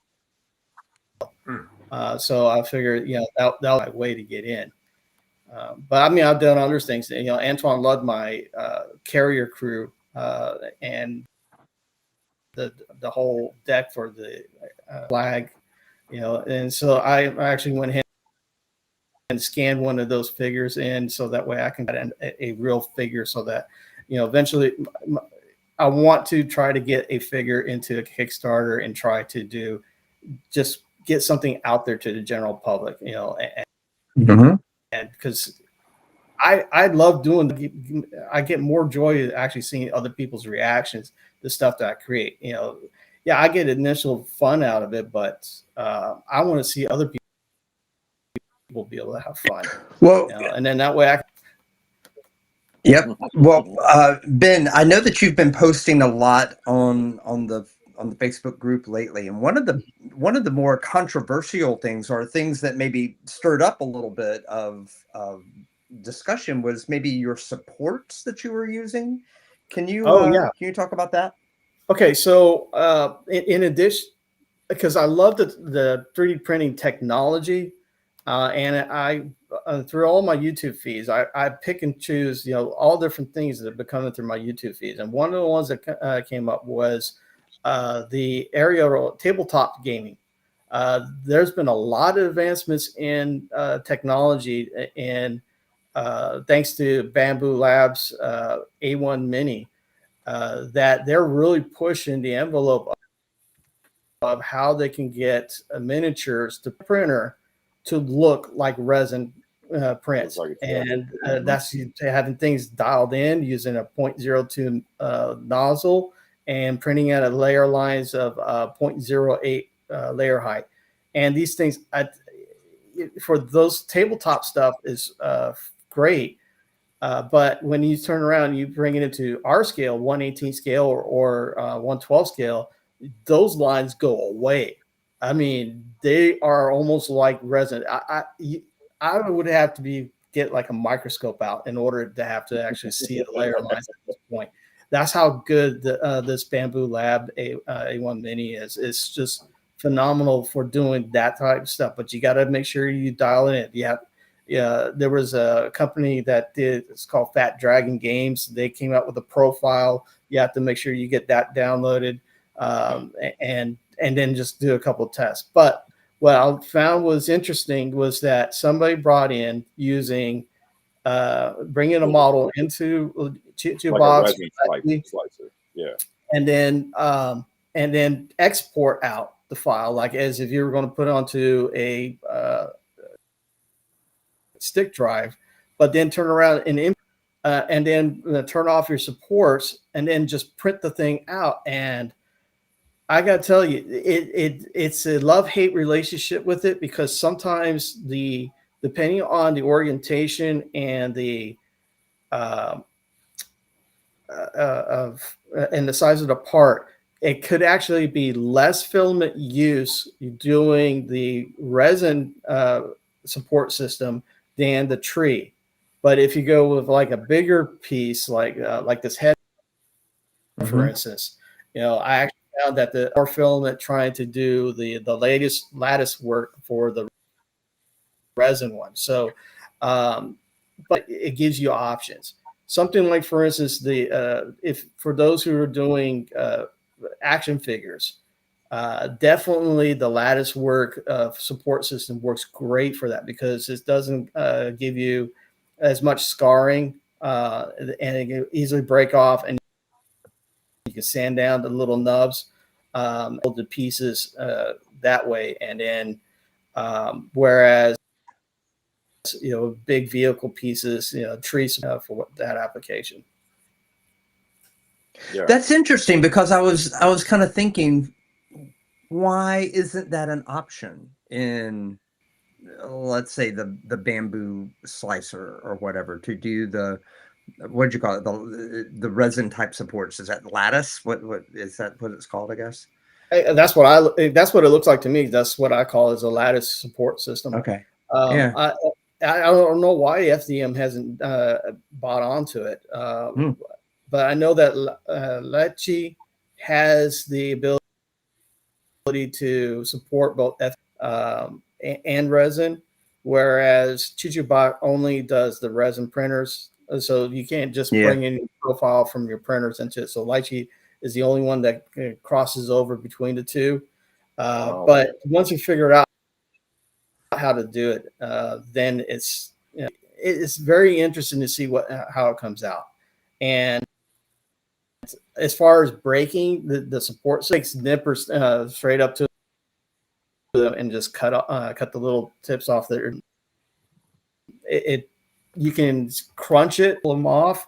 So I figured, that was my way to get in. But I mean, I've done other things. Artwann loved my carrier crew and the whole deck for the flag, and so I actually went ahead and scan one of those figures in, so that way I can get a real figure, so that eventually I want to try to get a figure into a Kickstarter and try to just get something out there to the general public, and because I love doing, I get more joy actually seeing other people's reactions to stuff that I create. Yeah, I get initial fun out of it, but I want to see other people be able to have fun. Well, and then that way I can. Yep. Well, Ben, I know that you've been posting a lot on the Facebook group lately, and one of the more controversial things, or things that maybe stirred up a little bit of discussion, was maybe your supports that you were using. Can you can you talk about that? Okay, so in addition, because I love the 3D printing technology, and I through all my YouTube feeds, I pick and choose all different things that have been coming through my YouTube feeds, and one of the ones that came up was the aerial tabletop gaming. There's been a lot of advancements in technology, and thanks to Bamboo Labs A1 Mini, that they're really pushing the envelope of how they can get miniatures to printer to look like resin prints. And that's having things dialed in using a 0.02 nozzle and printing at a layer lines of 0.08 layer height. And these things, for those tabletop stuff, is great. But when you turn around, you bring it into our scale, 1/18 scale or 1/12 scale, those lines go away. I mean, they are almost like resin. I would have to get like a microscope out in order to have to actually see the layer lines at this point. That's how good this Bamboo Lab A1 Mini is. It's just phenomenal for doing that type of stuff. But you got to make sure you dial it in. There was a company that it's called Fat Dragon Games. They came out with a profile. You have to make sure you get that downloaded, and then just do a couple of tests. But what I found was interesting was that somebody brought in using bringing a model into a box, slicer. Yeah, and then export out the file like as if you were going to put it onto a stick drive, but then turn around and then turn off your supports and then just print the thing out. And I got to tell you, it's a love-hate relationship with it, because sometimes depending on the orientation and the and the size of the part, it could actually be less filament use doing the resin support system than the tree. But if you go with like a bigger piece, like this head, for instance, I actually found that the more filament trying to do the latest lattice work for the resin one. So, but it gives you options. Something like, for instance, if for those who are doing action figures, definitely the lattice work support system works great for that, because it doesn't give you as much scarring, and it can easily break off, and you can sand down the little nubs, the pieces that way. And then whereas big vehicle pieces, trees for that application. Yeah. That's interesting because I was kind of thinking, why isn't that an option in, let's say, the bamboo slicer or whatever, to do the, what do you call it, the resin type supports? Is that lattice? What is that? What it's called? I guess. That's what it looks like to me. That's what I call as a lattice support system. Okay. Yeah. I don't know why FDM hasn't bought onto it, but I know that Lecce has the ability to support both and resin, whereas Chichibot only does the resin printers. So you can't just bring in your profile from your printers into it. So Lecce is the only one that crosses over between the two. But once you figure out how to do it, then it's very interesting to see how it comes out. And as far as breaking the support, takes nippers straight up to them and just cut the little tips off there. You can crunch it, pull them off,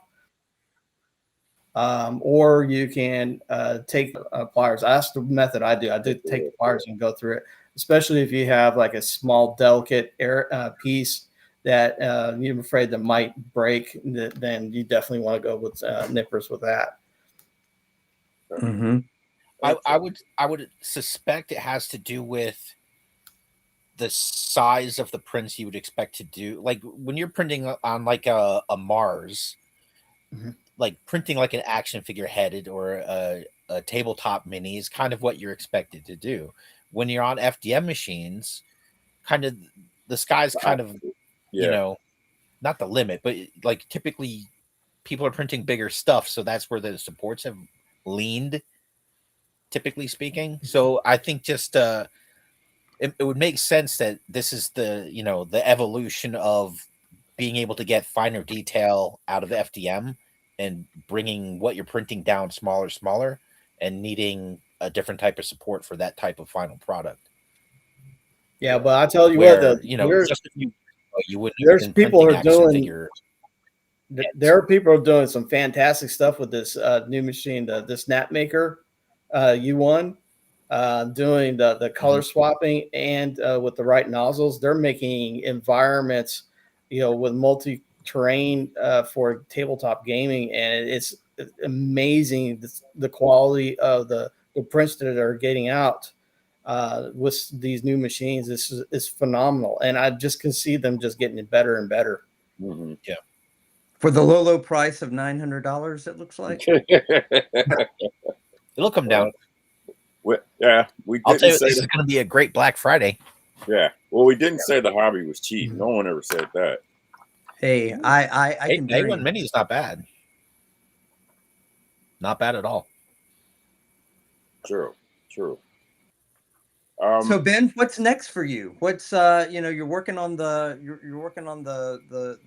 or you can take pliers. That's the method I do. I do take the pliers and go through it, especially if you have like a small, delicate piece that you're afraid that might break. Then you definitely want to go with nippers with that. Mm-hmm. I would suspect it has to do with the size of the prints you would expect to do. Like when you're printing on like a Mars, like printing like an action figure headed or a tabletop mini is kind of what you're expected to do. When you're on FDM machines, kind of the sky's kind of, not the limit, but like typically people are printing bigger stuff. So that's where the supports have leaned, typically speaking. So I think just it would make sense that this is the evolution of being able to get finer detail out of FDM and bringing what you're printing down smaller and needing a different type of support for that type of final product. Yeah, but I tell you Where, what, just you wouldn't. There's people who are doing. Figure. There are people who are doing some fantastic stuff with this new machine, the Snap Maker U1, doing the color swapping and with the right nozzles. They're making environments, with multi-terrain for tabletop gaming, and it's amazing the quality of the prints that are getting out with these new machines. This is phenomenal, and I just can see them just getting better and better. Mm-hmm. Yeah. For the low price of $900, it looks like. It'll come down. We I'll tell you, didn't this say is going to be a great Black Friday. Yeah. Well, we didn't say the hobby was cheap. No one ever said that. Hey, I can A1 dream. Mini is not bad. Not bad at all. True. So Ben, what's next for you? What's you're working on the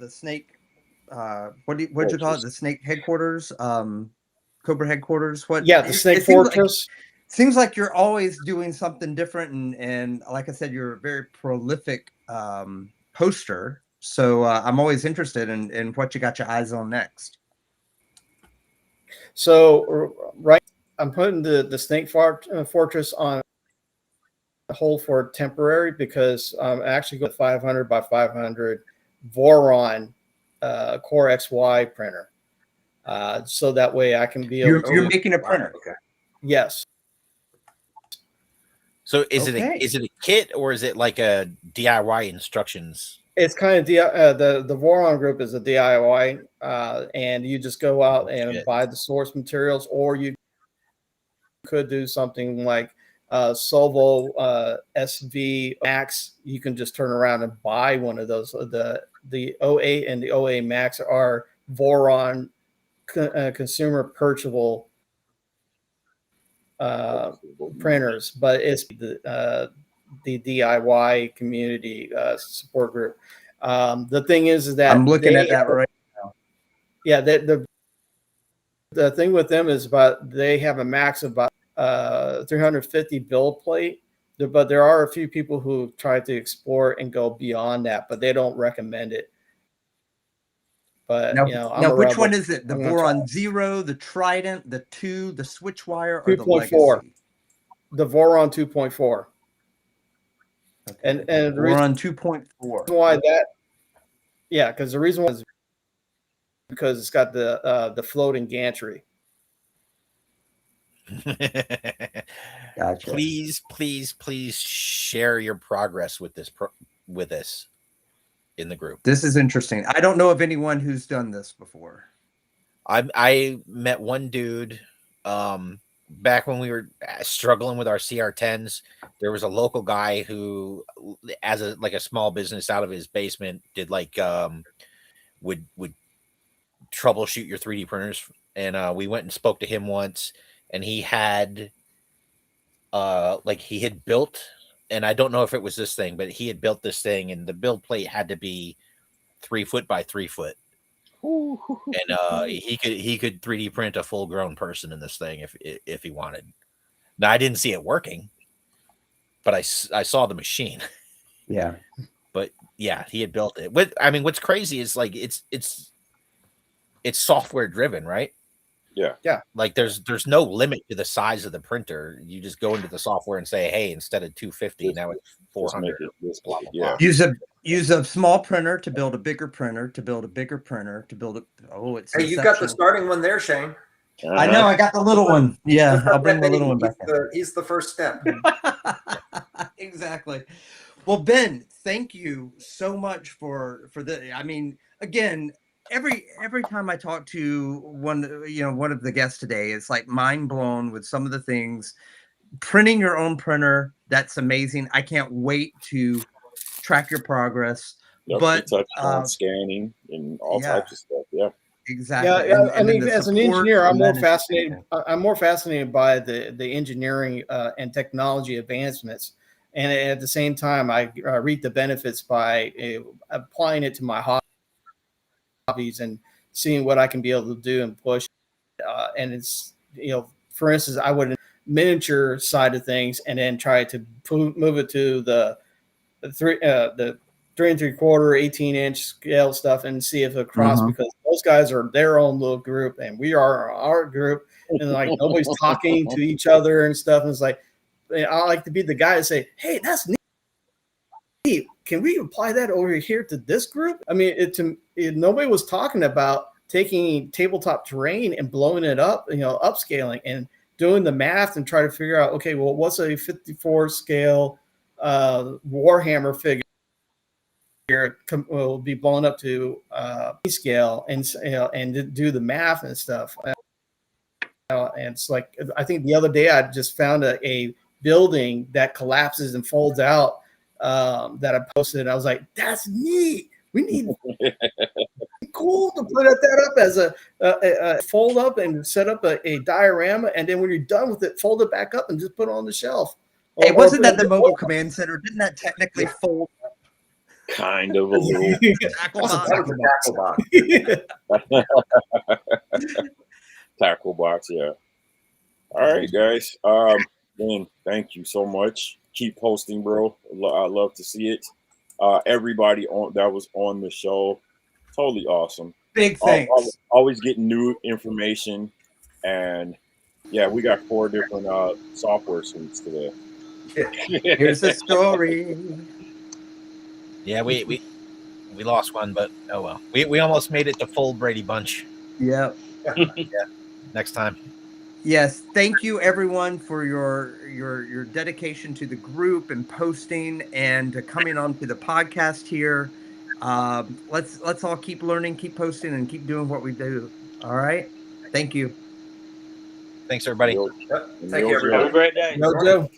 snake. What'd you call it? The snake headquarters, Cobra headquarters. What? Yeah, the snake fortress. Seems like you're always doing something different, and like I said, you're a very prolific poster. So I'm always interested in what you got your eyes on next. So I'm putting the snake fortress on hold for temporary because I'm actually going 500 by 500 Voron Core XY printer. So that way I can be able to. You're making a printer. Okay. Yes. So is it a kit or is it like a DIY instructions? It's kind of the Voron group is a DIY, and you just go out and buy the source materials, or you could do something like Solvo SV Max. You can just turn around and buy one of those. The 08 and the 08 Max are Voron consumer purchasable printers, but it's the DIY community support group. The thing is that I'm looking at that right now. Yeah, the thing with them is they have a max of about 350 build plate, but there are a few people who try to explore and go beyond that, but they don't recommend it. But Now, you know, I'm now a which rebel. one is it? The I'm gonna try Voron Zero, the Trident, the 2, the Switchwire, or the 2.4. Legacy? The Voron 2.4. Okay. And the reason Voron 2.4. why that, yeah, because the reason why is because it's got the floating gantry. Gotcha. Please share your progress with this with this in the group. This is interesting. I don't know of anyone who's done this before. I met one dude back when we were struggling with our CR10s. There was a local guy who, as a small business out of his basement, did would troubleshoot your 3D printers, and we went and spoke to him once, and he had he had built, and I don't know if it was this thing, but he had built this thing, and the build plate had to be 3 foot by 3 foot. And he could 3D print a full grown person in this thing if he wanted. Now I didn't see it working, but I saw the machine. Yeah. But yeah, he had built it. What's crazy is it's software driven, right? Yeah. Like there's no limit to the size of the printer. You just go into the software and say, hey, instead of 250, now it's 400. Blah, blah, blah. Use a small printer to build a bigger printer to build a bigger printer to build a. Oh, it's. Hey, you got the starting one there, Shane. I know. I got the little one. Yeah, I'll bring the little one back. He's the first step. Exactly. Well, Ben, thank you so much for the. I mean, again, every time I talk to one of the guests today, it's like mind blown with some of the things. Printing your own printer, that's amazing. I can't wait to track your progress. Yep, but touch on scanning and all types of stuff. Yeah. Exactly. Yeah, I mean, the as an engineer, I'm more is fascinated. amazing. I'm more fascinated by the engineering and technology advancements, and at the same time, I reap the benefits by applying it to my hobbies and seeing what I can be able to do and push. And it's for instance, I would miniature side of things, and then try to move it to the 3 3 3/4, 18-inch scale stuff, and see if it cross, because those guys are their own little group and we are our group, and like nobody's talking to each other and stuff. And it's like, I like to be the guy to say, hey, that's neat. Can we apply that over here to this group? I mean, nobody was talking about taking tabletop terrain and blowing it up, upscaling and doing the math and try to figure out, okay, well, what's a 54 scale Warhammer figure will be blown up to scale, and do the math and stuff. And it's like, I think the other day I just found a building that collapses and folds out that I posted. I was like, that's neat. We need cool to put that up as a fold up and set up a diorama, and then when you're done with it, fold it back up and just put it on the shelf. Hey, wasn't that the mobile command center? Didn't that technically fold? Kind of a little. Tackle box. Tackle box, yeah. All right, guys. Ben, thank you so much. Keep posting, bro. I love to see it. Everybody that was on the show, totally awesome. Big thanks. Always getting new information, and yeah, we got 4 different software suites today. Here's the story. Yeah, we lost one, but oh well. We almost made it to full Brady Bunch. Yeah. Yeah. Next time. Yes, thank you everyone for your dedication to the group and posting and coming on to the podcast here. Let's all keep learning, keep posting, and keep doing what we do. All right. Thank you. Thanks, everybody. Thank you, everybody. Have a great day. No, Joe.